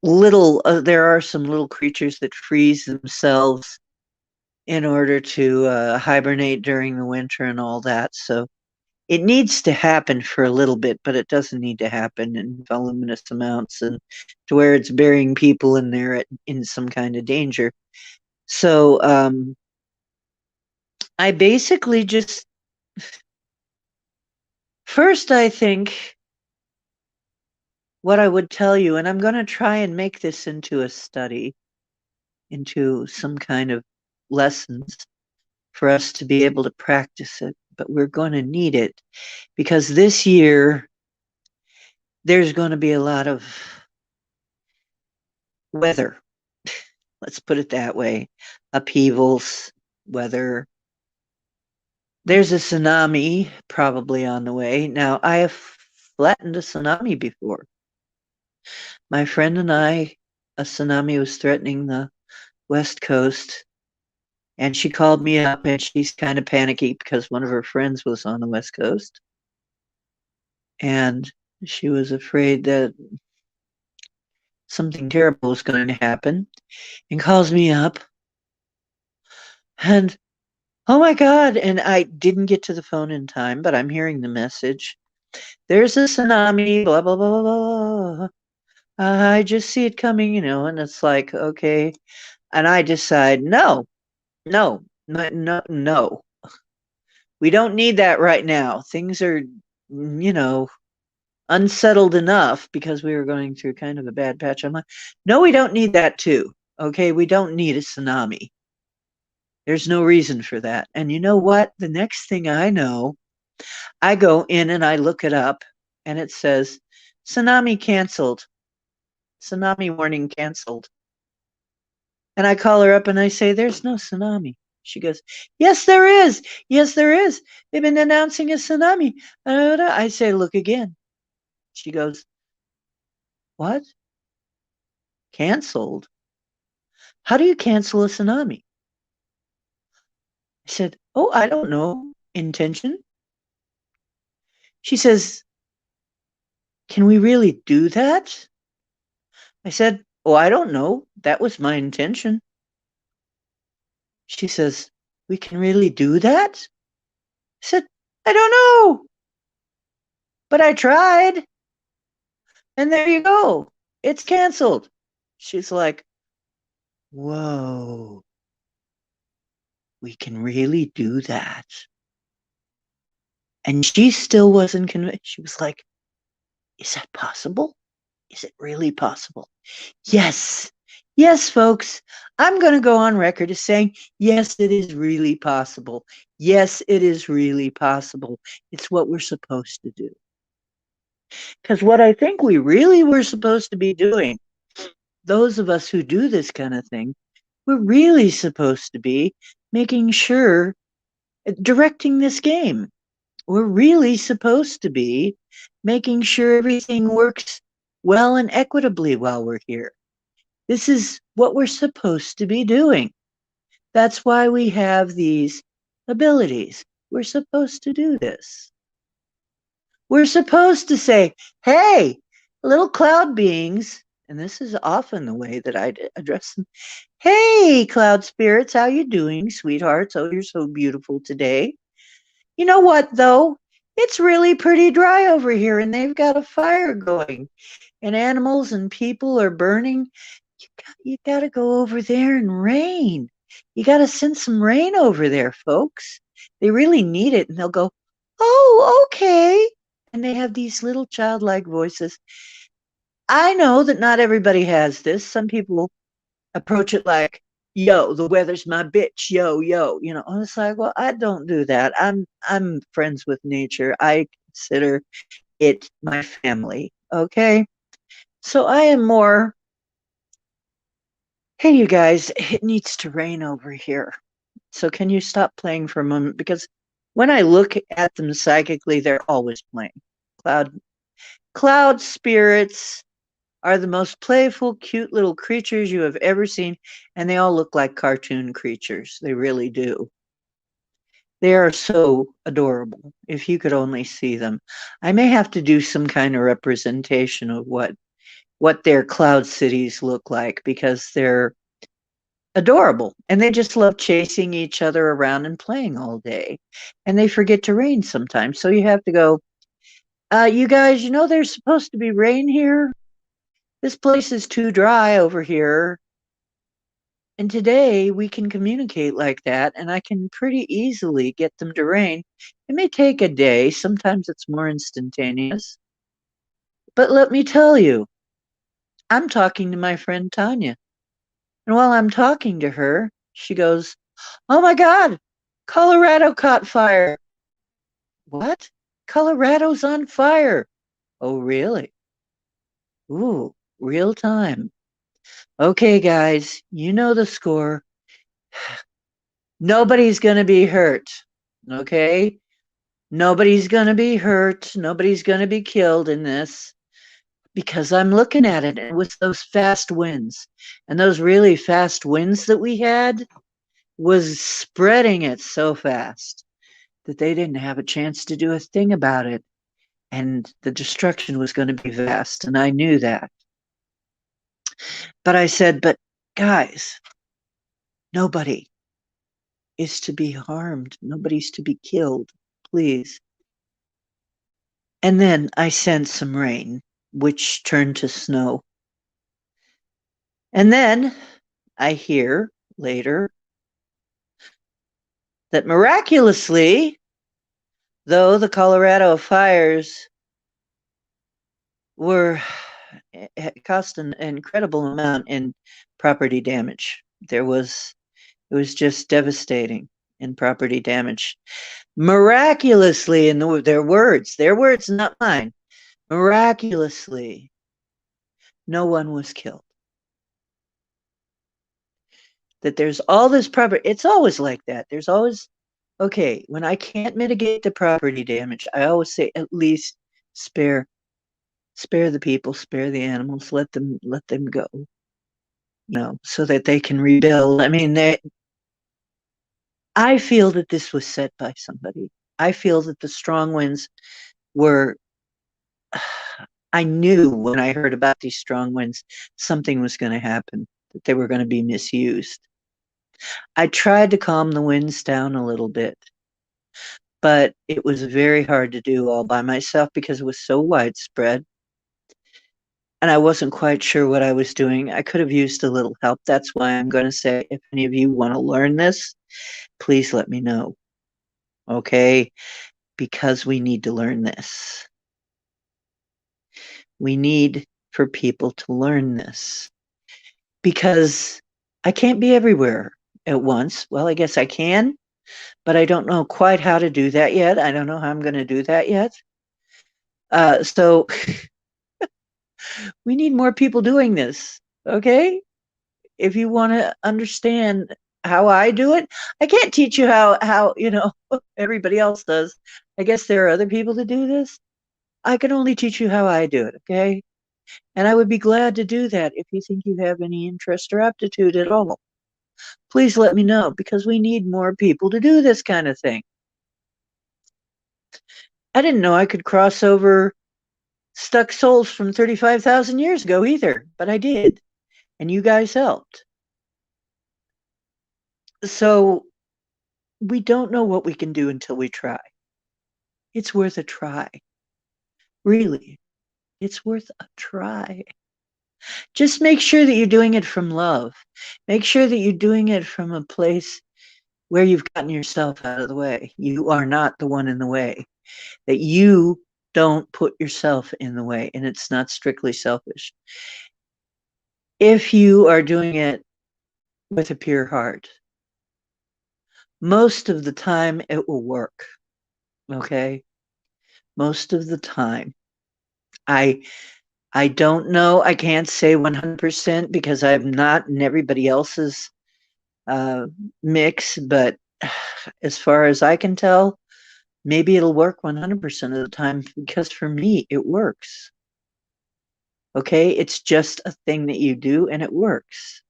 there are some little creatures that freeze themselves in order to hibernate during the winter and all that. So it needs to happen for a little bit, but it doesn't need to happen in voluminous amounts and to where it's burying people in there in some kind of danger. So I basically just first I think what I would tell you, and I'm going to try and make this into a study, into some kind of lessons for us to be able to practice it, but we're going to need it because this year there's going to be a lot of weather. Let's put it that way. Upheavals, weather. There's a tsunami probably on the way. Now, I have flattened a tsunami before. My friend and I, a tsunami was threatening the West Coast, and she called me up, and she's kind of panicky because one of her friends was on the West Coast. And she was afraid that something terrible was going to happen and calls me up. And oh my God. And I didn't get to the phone in time, but I'm hearing the message. There's a tsunami, blah, blah, blah, blah, blah. I just see it coming, and it's like, okay. And I decide, no, no, no, no, no. We don't need that right now. Things are, unsettled enough because we were going through kind of a bad patch. I'm like, no, we don't need that too. Okay, we don't need a tsunami. There's no reason for that. And you know what? The next thing I know, I go in and I look it up and it says tsunami canceled. Tsunami warning canceled. And I call her up and I say, there's no tsunami. She goes, yes, there is. Yes, there is. They've been announcing a tsunami. I say, look again. She goes, what? Canceled? How do you cancel a tsunami? I said, oh, I don't know. Intention? She says, can we really do that? I said, oh, I don't know. That was my intention. She says, we can really do that? I said, I don't know. But I tried. And there you go. It's canceled. She's like, whoa. We can really do that. And she still wasn't convinced. She was like, is that possible? Is it really possible? Yes. Yes, folks. I'm going to go on record as saying, yes, it is really possible. Yes, it is really possible. It's what we're supposed to do. Because what I think we really were supposed to be doing, those of us who do this kind of thing, we're really supposed to be making sure, directing this game. We're really supposed to be making sure everything works well and equitably while we're here. This is what we're supposed to be doing. That's why we have these abilities. We're supposed to do this. We're supposed to say, hey, little cloud beings, and this is often the way that I address them. Hey, cloud spirits, how you doing, sweethearts? Oh, you're so beautiful today. You know what, though? It's really pretty dry over here, and they've got a fire going, and animals and people are burning. You got to go over there and rain. You got to send some rain over there, folks. They really need it. And they'll go, oh, okay. And they have these little childlike voices. I know that not everybody has this. Some people approach it like, yo, the weather's my bitch, yo, yo. And it's like, well, I don't do that. I'm friends with nature. I consider it my family. Okay. So I am more, hey, you guys, it needs to rain over here. So can you stop playing for a moment? Because when I look at them psychically, they're always playing. Cloud spirits are the most playful, cute little creatures you have ever seen, and they all look like cartoon creatures. They really do. They are so adorable. If you could only see them. I may have to do some kind of representation of what their cloud cities look like, because they're adorable. And they just love chasing each other around and playing all day. And they forget to rain sometimes. So you have to go, you guys, you know, there's supposed to be rain here. This place is too dry over here. And today we can communicate like that, and I can pretty easily get them to rain. It may take a day, sometimes it's more instantaneous. But let me tell you, I'm talking to my friend Tanya. And while I'm talking to her, she goes, "Oh my God, Colorado caught fire." What? Colorado's on fire. Oh, really? Ooh, real time. Okay, guys, you know the score. Nobody's going to be hurt. Okay? Nobody's going to be hurt. Nobody's going to be killed in this because I'm looking at it and with those fast winds and those really fast winds that we had was spreading it so fast that they didn't have a chance to do a thing about it. And the destruction was going to be vast. And I knew that. But I said, but guys, nobody is to be harmed. Nobody's to be killed. Please. And then I sent some rain, which turned to snow. And then I hear later that miraculously, though the Colorado fires were it cost an incredible amount in property damage. It was just devastating in property damage. Miraculously, in their words, not mine. Miraculously, no one was killed. That there's all this property. It's always like that. There's always, okay, when I can't mitigate the property damage, I always say at least spare the people, spare the animals, let them go, you know, so that they can rebuild. I mean, I feel that this was set by somebody. I feel that the strong winds were, I knew when I heard about these strong winds, something was going to happen, that they were going to be misused. I tried to calm the winds down a little bit, but it was very hard to do all by myself because it was so widespread. And I wasn't quite sure what I was doing. I could have used a little help. That's why I'm going to say, if any of you want to learn this, please let me know. Okay? Because we need to learn this. We need for people to learn this. Because I can't be everywhere at once. Well, I guess I can, but I don't know quite how to do that yet. I don't know how I'm going to do that yet. So we need more people doing this. Okay? If you want to understand how I do it, I can't teach you how you know everybody else does. I guess there are other people that do this. I can only teach you how I do it, okay? And I would be glad to do that if you think you have any interest or aptitude at all. Please let me know because we need more people to do this kind of thing. I didn't know I could cross over stuck souls from 35,000 years ago either, but I did. And you guys helped. So we don't know what we can do until we try. It's worth a try. Really, it's worth a try. Just make sure that you're doing it from love. Make sure that you're doing it from a place where you've gotten yourself out of the way. You are not the one in the way. That you don't put yourself in the way, and it's not strictly selfish. If you are doing it with a pure heart, most of the time it will work. Okay? Most of the time. I don't know. I can't say 100% because I'm not in everybody else's mix, but as far as I can tell, maybe it'll work 100% of the time because for me, it works. Okay? It's just a thing that you do and it works.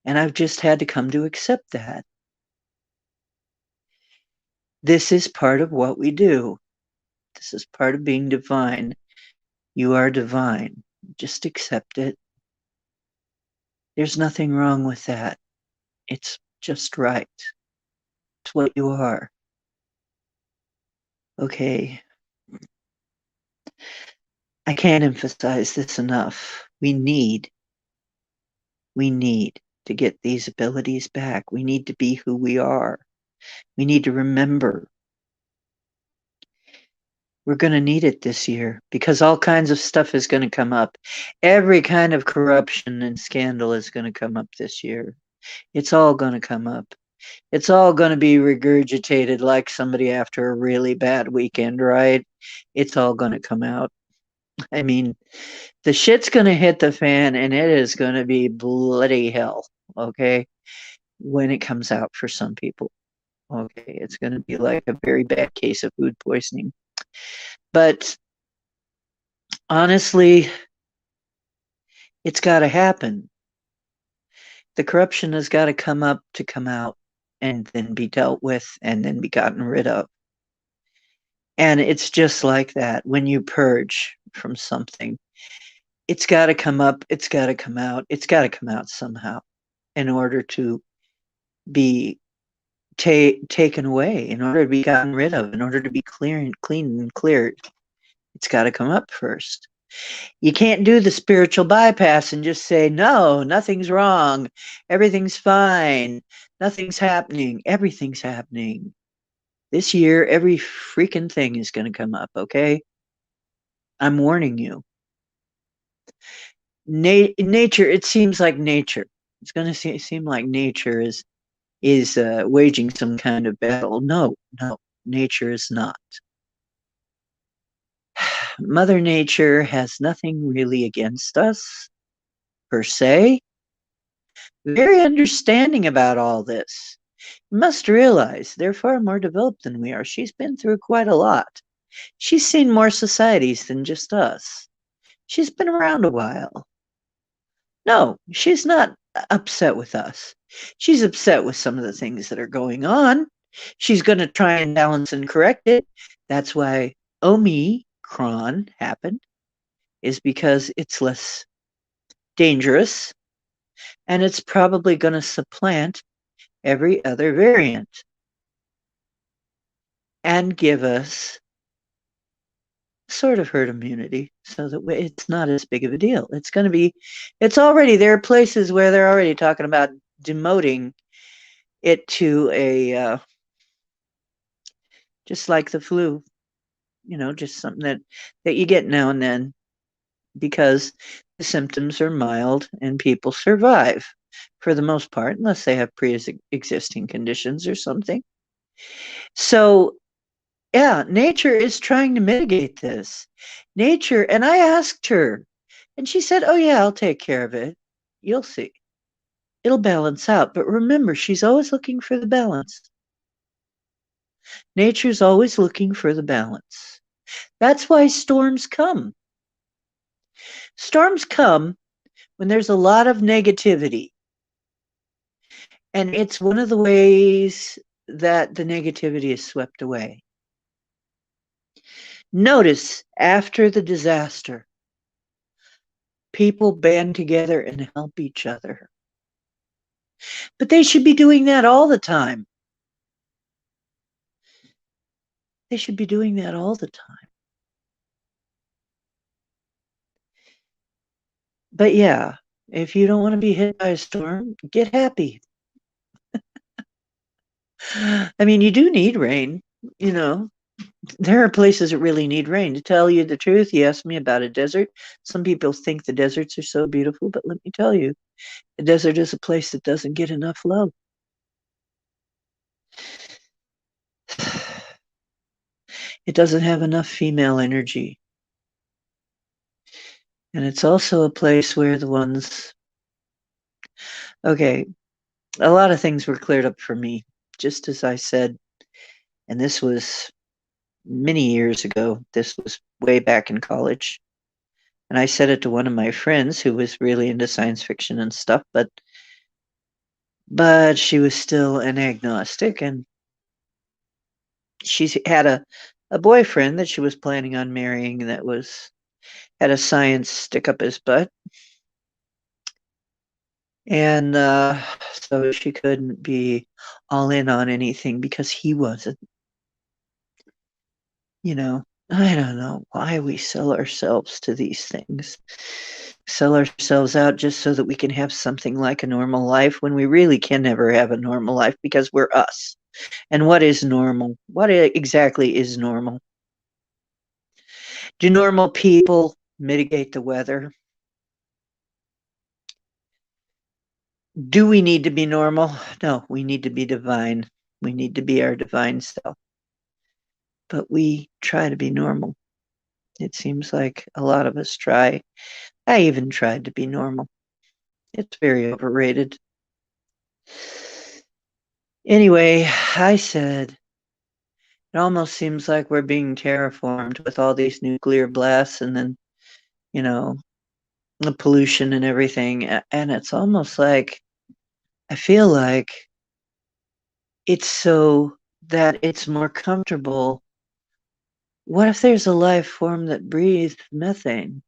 And I've just had to come to accept that. This is part of what we do. This is part of being divine. You are divine. Just accept it. There's nothing wrong with that. It's just right. It's what you are. Okay. I can't emphasize this enough. We need to get these abilities back. We need to be who we are. We need to remember we're going to need it this year because all kinds of stuff is going to come up. Every kind of corruption and scandal is going to come up this year. It's all going to come up. It's all going to be regurgitated like somebody after a really bad weekend, right? It's all going to come out. I mean, the shit's going to hit the fan and it is going to be bloody hell, okay? When it comes out for some people. Okay, it's going to be like a very bad case of food poisoning. But honestly, it's got to happen. The corruption has got to come up to come out and then be dealt with and then be gotten rid of. And it's just like that when you purge from something. It's got to come up, it's got to come out, it's got to come out somehow in order to be taken away, in order to be gotten rid of, in order to be clean and cleared. It's got to come up first. You can't do the spiritual bypass and just say, no, nothing's wrong. Everything's fine. Nothing's happening. Everything's happening. This year, every freaking thing is going to come up, okay? I'm warning you. Nature, it seems like nature. It's going to seem like nature is waging some kind of battle. No, nature is not. Mother Nature has nothing really against us, per se. Very understanding about all this. You must realize they're far more developed than we are. She's been through quite a lot. She's seen more societies than just us. She's been around a while. No, she's not upset with us. She's upset with some of the things that are going on. She's going to try and balance and correct it. That's why Omicron happened, is because it's less dangerous and it's probably going to supplant every other variant and give us sort of herd immunity so that it's not as big of a deal. It's already, there are places where they're already talking about demoting it to a, just like the flu, just something that you get now and then because the symptoms are mild and people survive for the most part, unless they have pre-existing conditions or something. So yeah, nature is trying to mitigate this. Nature, and I asked her, and she said, oh, yeah, I'll take care of it. You'll see. It'll balance out. But remember, she's always looking for the balance. Nature's always looking for the balance. That's why storms come. Storms come when there's a lot of negativity. And it's one of the ways that the negativity is swept away. Notice after the disaster, people band together and help each other. But they should be doing that all the time. They should be doing that all the time. But yeah, if you don't want to be hit by a storm, get happy. I mean, you do need rain, There are places that really need rain. To tell you the truth, you asked me about a desert. Some people think the deserts are so beautiful, but let me tell you, the desert is a place that doesn't get enough love. It doesn't have enough female energy. And it's also a place where okay, a lot of things were cleared up for me, just as I said, and this was many years ago. This was way back in college. And I said it to one of my friends who was really into science fiction and stuff, but she was still an agnostic, and she had a boyfriend that she was planning on marrying that had a science stick up his butt. And so she couldn't be all in on anything because he wasn't. I don't know why we sell ourselves to these things. Sell ourselves out just so that we can have something like a normal life when we really can never have a normal life because we're us. And what is normal? What exactly is normal? Do normal people mitigate the weather? Do we need to be normal? No, we need to be divine. We need to be our divine self. But we try to be normal. It seems like a lot of us try. I even tried to be normal. It's very overrated. Anyway, I said, it almost seems like we're being terraformed with all these nuclear blasts and then, you know, the pollution and everything. And it's almost like I feel like it's so that it's more comfortable. What if there's a life form that breathes methane?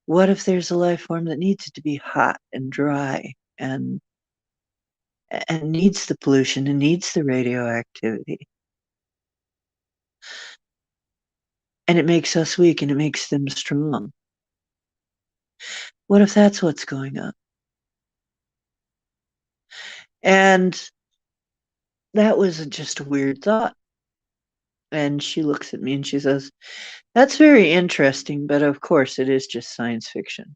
What if there's a life form that needs it to be hot and dry and needs the pollution and needs the radioactivity? And it makes us weak and it makes them strong. What if that's what's going on? And that was just a weird thought. And she looks at me and she says, "That's very interesting, but of course it is just science fiction."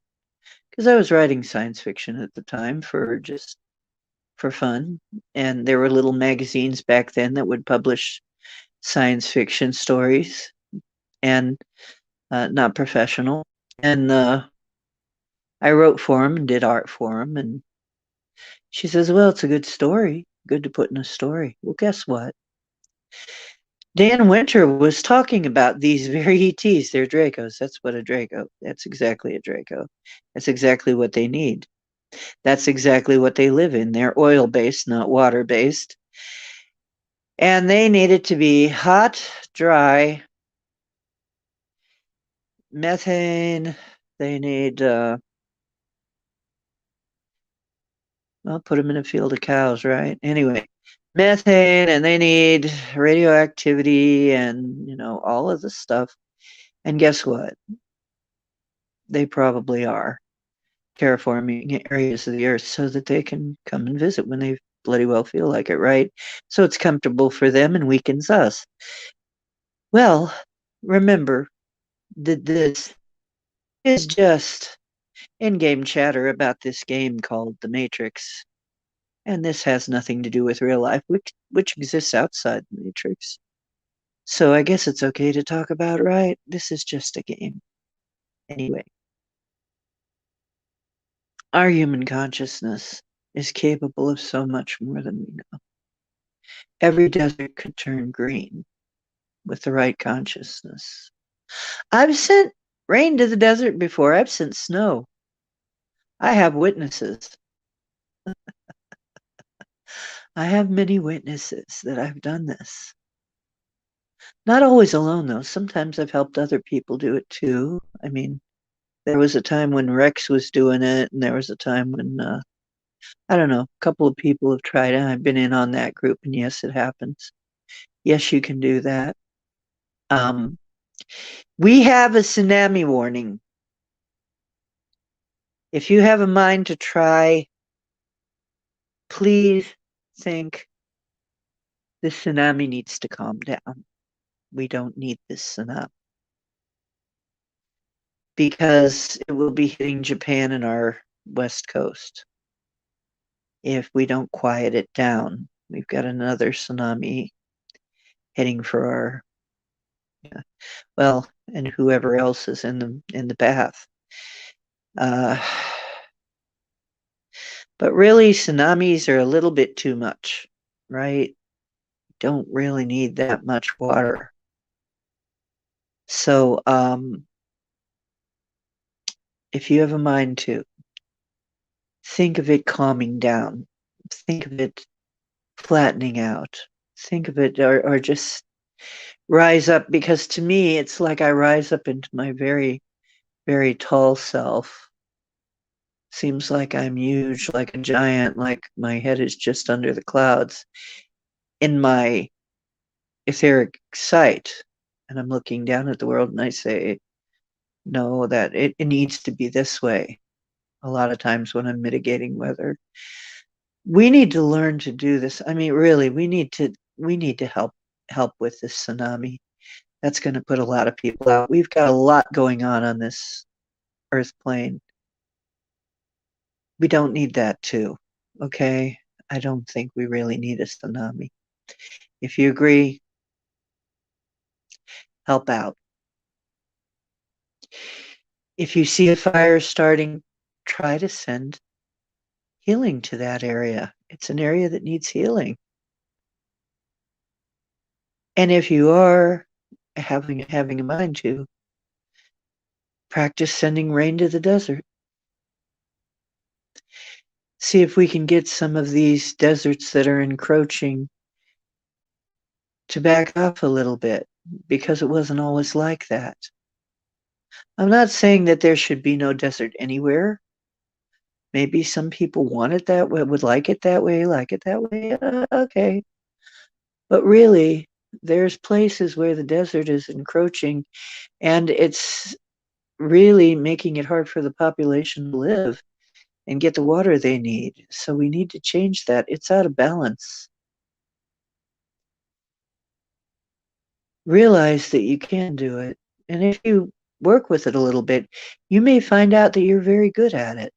Because I was writing science fiction at the time for fun. And there were little magazines back then that would publish science fiction stories and not professional. And I wrote for them and did art for them. And she says, "Well, it's a good story. Good to put in a story." Well, guess what? Dan Winter was talking about these very ETs. They're Dracos. That's what a Draco. That's exactly a Draco. That's exactly what they need. That's exactly what they live in. They're oil based, not water based. And they need it to be hot, dry, methane. They need, well, put them in a field of cows, right? Anyway, methane, and they need radioactivity and, all of this stuff. And guess what? They probably are terraforming areas of the earth so that they can come and visit when they bloody well feel like it, right? So it's comfortable for them and weakens us. Well, remember that this is just in-game chatter about this game called The Matrix. And this has nothing to do with real life, which exists outside the Matrix. So I guess it's okay to talk about, right? This is just a game. Anyway, our human consciousness is capable of so much more than we know. Every desert could turn green with the right consciousness. I've sent rain to the desert before. I've sent snow. I have witnesses. I have many witnesses that I've done this. Not always alone, though. Sometimes I've helped other people do it too. I mean, there was a time when Rex was doing it, and there was a time when, I don't know, a couple of people have tried it. I've been in on that group, and yes, it happens. Yes, you can do that. Um, we have a tsunami warning. If you have a mind to try, please think the tsunami needs to calm down. We don't need this tsunami because it will be hitting Japan and our west coast if we don't quiet it down. We've got another tsunami heading for our, well, and whoever else is in the path. Uh, but really, tsunamis are a little bit too much, right? Don't really need that much water. So, if you have a mind to, think of it calming down. Think of it flattening out. Think of it, or just rise up, because to me, it's like I rise up into my very, very tall self, seems like I'm huge, like a giant, like my head is just under the clouds in my etheric sight. And I'm looking down at the world and I say, no, that it needs to be this way. A lot of times when I'm mitigating weather, we need to learn to do this. I mean, really, we need to help with this tsunami. That's going to put a lot of people out. We've got a lot going on this earth plane. We don't need that too. Okay? I don't think we really need a tsunami. If you agree, help out. If you see a fire starting, try to send healing to that area. It's an area that needs healing. And if you are having a mind to, practice sending rain to the desert. See if we can get some of these deserts that are encroaching to back off a little bit, because it wasn't always like that. I'm not saying that there should be no desert anywhere. Maybe some people want it that way, would like it that way, okay. But really, there's places where the desert is encroaching and it's really making it hard for the population to live and get the water they need. So we need to change that. It's out of balance. Realize that you can do it. And if you work with it a little bit, you may find out that you're very good at it.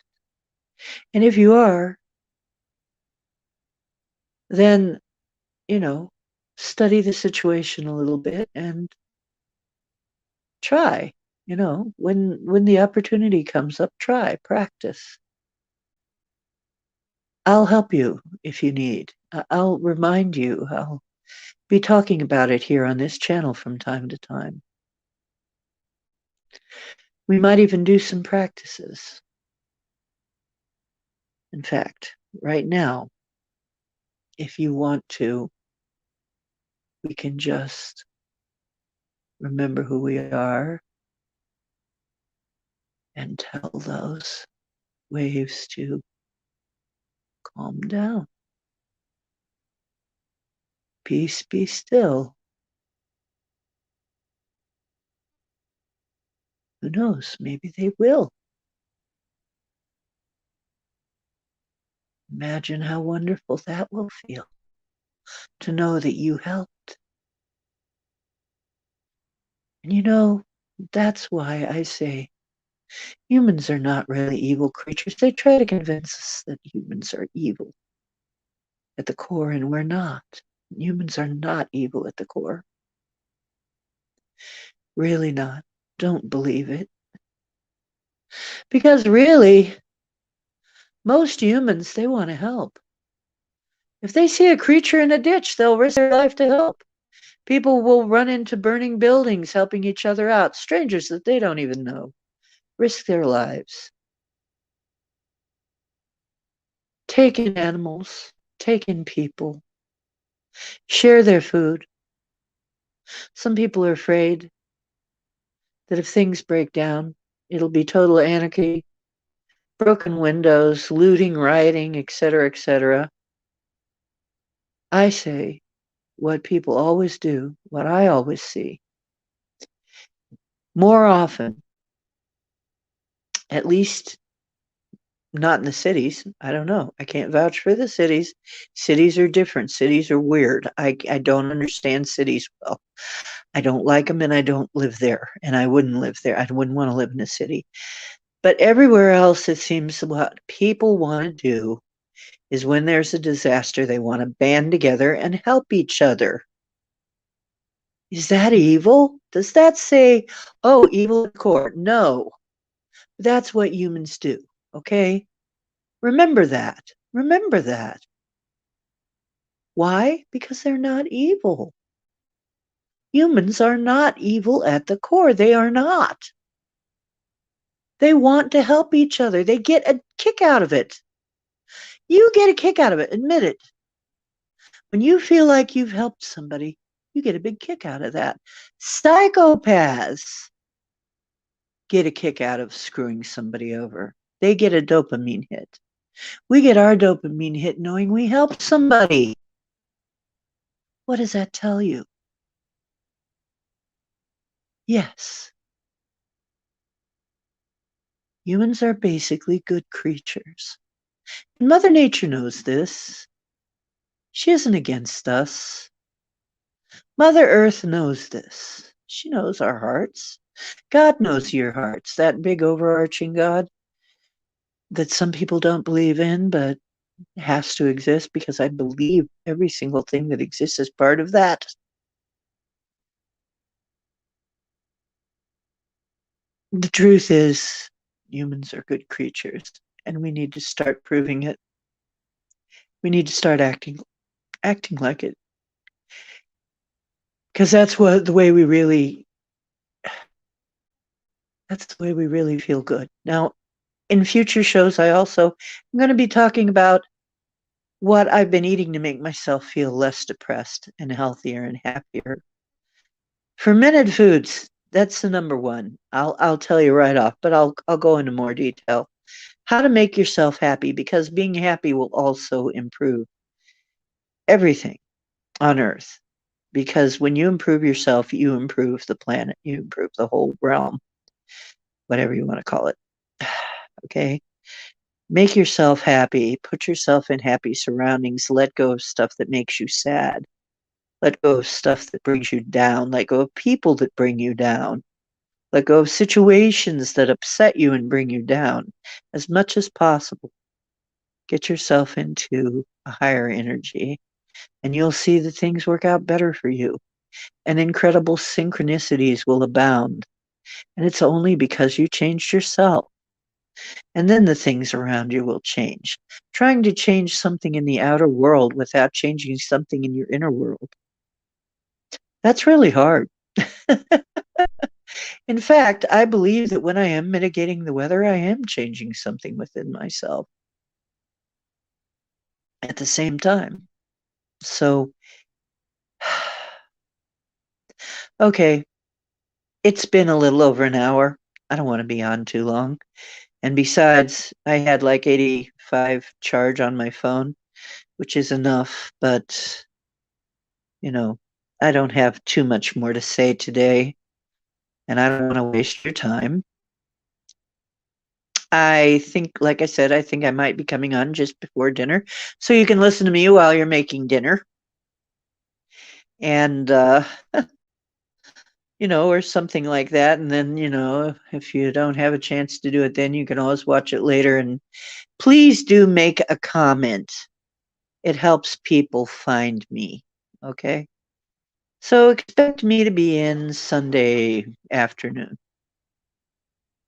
And if you are, then, study the situation a little bit and try. When the opportunity comes up, try, practice. I'll help you if you need. I'll remind you. I'll be talking about it here on this channel from time to time. We might even do some practices. In fact, right now, if you want to, we can just remember who we are and tell those waves to calm down. Peace, be still. Who knows? Maybe they will. Imagine how wonderful that will feel to know that you helped. And that's why I say humans are not really evil creatures. They try to convince us that humans are evil at the core, and we're not. Humans are not evil at the core. Really not. Don't believe it. Because really, most humans, they want to help. If they see a creature in a ditch, they'll risk their life to help. People will run into burning buildings helping each other out, strangers that they don't even know. Risk their lives. Take in animals, take in people, share their food. Some people are afraid that if things break down, it'll be total anarchy, broken windows, looting, rioting, etc., etc. I say what people always do, what I always see. More often, at least not in the cities. I don't know. I can't vouch for the cities. Cities are different. Cities are weird. I don't understand cities well. I don't like them and I don't live there. And I wouldn't live there. I wouldn't want to live in a city. But everywhere else, it seems what people want to do is when there's a disaster, they want to band together and help each other. Is that evil? Does that say, oh, evil at core? No. That's what humans do. Okay? Remember that. Remember that. Why? Because they're not evil. Humans are not evil at the core. They are not. They want to help each other. They get a kick out of it. You get a kick out of it. Admit it. When you feel like you've helped somebody, you get a big kick out of that. Psychopaths get a kick out of screwing somebody over. They get a dopamine hit. We get our dopamine hit knowing we helped somebody. What does that tell you? Yes, humans are basically good creatures. Mother Nature knows this. She isn't against us. Mother Earth knows this. She knows our hearts. God knows your hearts, that big overarching God that some people don't believe in, but has to exist because I believe every single thing that exists is part of that. The truth is, humans are good creatures, and we need to start proving it. We need to start acting like it, because that's the way we really feel good. Now, in future shows, I'm going to be talking about what I've been eating to make myself feel less depressed and healthier and happier. Fermented foods, that's the number one. I'll tell you right off, but I'll go into more detail. How to make yourself happy, because being happy will also improve everything on earth. Because when you improve yourself, you improve the planet, you improve the whole realm, whatever you want to call it. Okay? Make yourself happy, put yourself in happy surroundings, let go of stuff that makes you sad. Let go of stuff that brings you down. Let go of people that bring you down. Let go of situations that upset you and bring you down as much as possible. Get yourself into a higher energy, and you'll see that things work out better for you. And incredible synchronicities will abound. And it's only because you changed yourself. And then the things around you will change. Trying to change something in the outer world without changing something in your inner world, that's really hard. In fact, I believe that when I am mitigating the weather, I am changing something within myself at the same time. So, okay, it's been a little over an hour. I don't want to be on too long. And besides, I had like 85 charge on my phone, which is enough, but you know, I don't have too much more to say today, and I don't want to waste your time. I think, like I said, I think I might be coming on just before dinner, so you can listen to me while you're making dinner. And, or something like that. And then, if you don't have a chance to do it, then you can always watch it later. And please do make a comment. It helps people find me. Okay. So expect me to be in Sunday afternoon.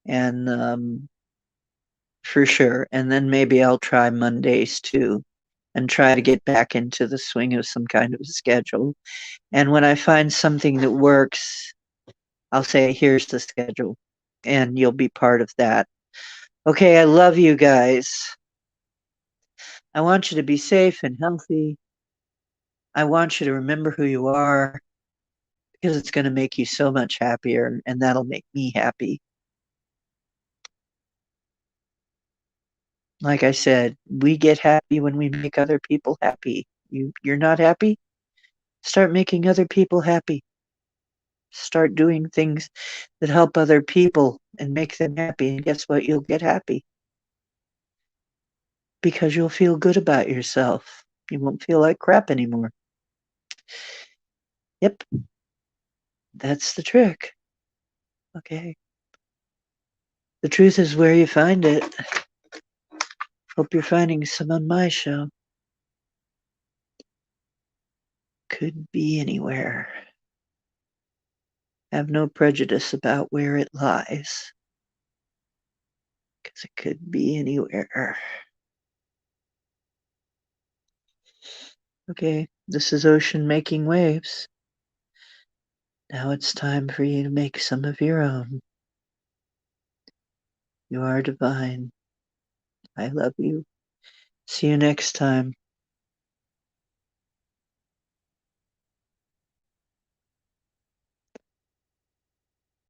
And for sure. And then maybe I'll try Mondays too and try to get back into the swing of some kind of a schedule. And when I find something that works, I'll say, here's the schedule, and you'll be part of that. Okay, I love you guys. I want you to be safe and healthy. I want you to remember who you are, because it's going to make you so much happier, and that'll make me happy. Like I said, we get happy when we make other people happy. You're not happy? Start making other people happy. Start doing things that help other people and make them happy. And guess what? You'll get happy because you'll feel good about yourself. You won't feel like crap anymore. Yep, that's the trick. Okay. The truth is where you find it. Hope you're finding some on my show. Could be anywhere. Have no prejudice about where it lies, because it could be anywhere. Okay, this is Ocean making waves. Now it's time for you to make some of your own. You are divine. I love you. See you next time.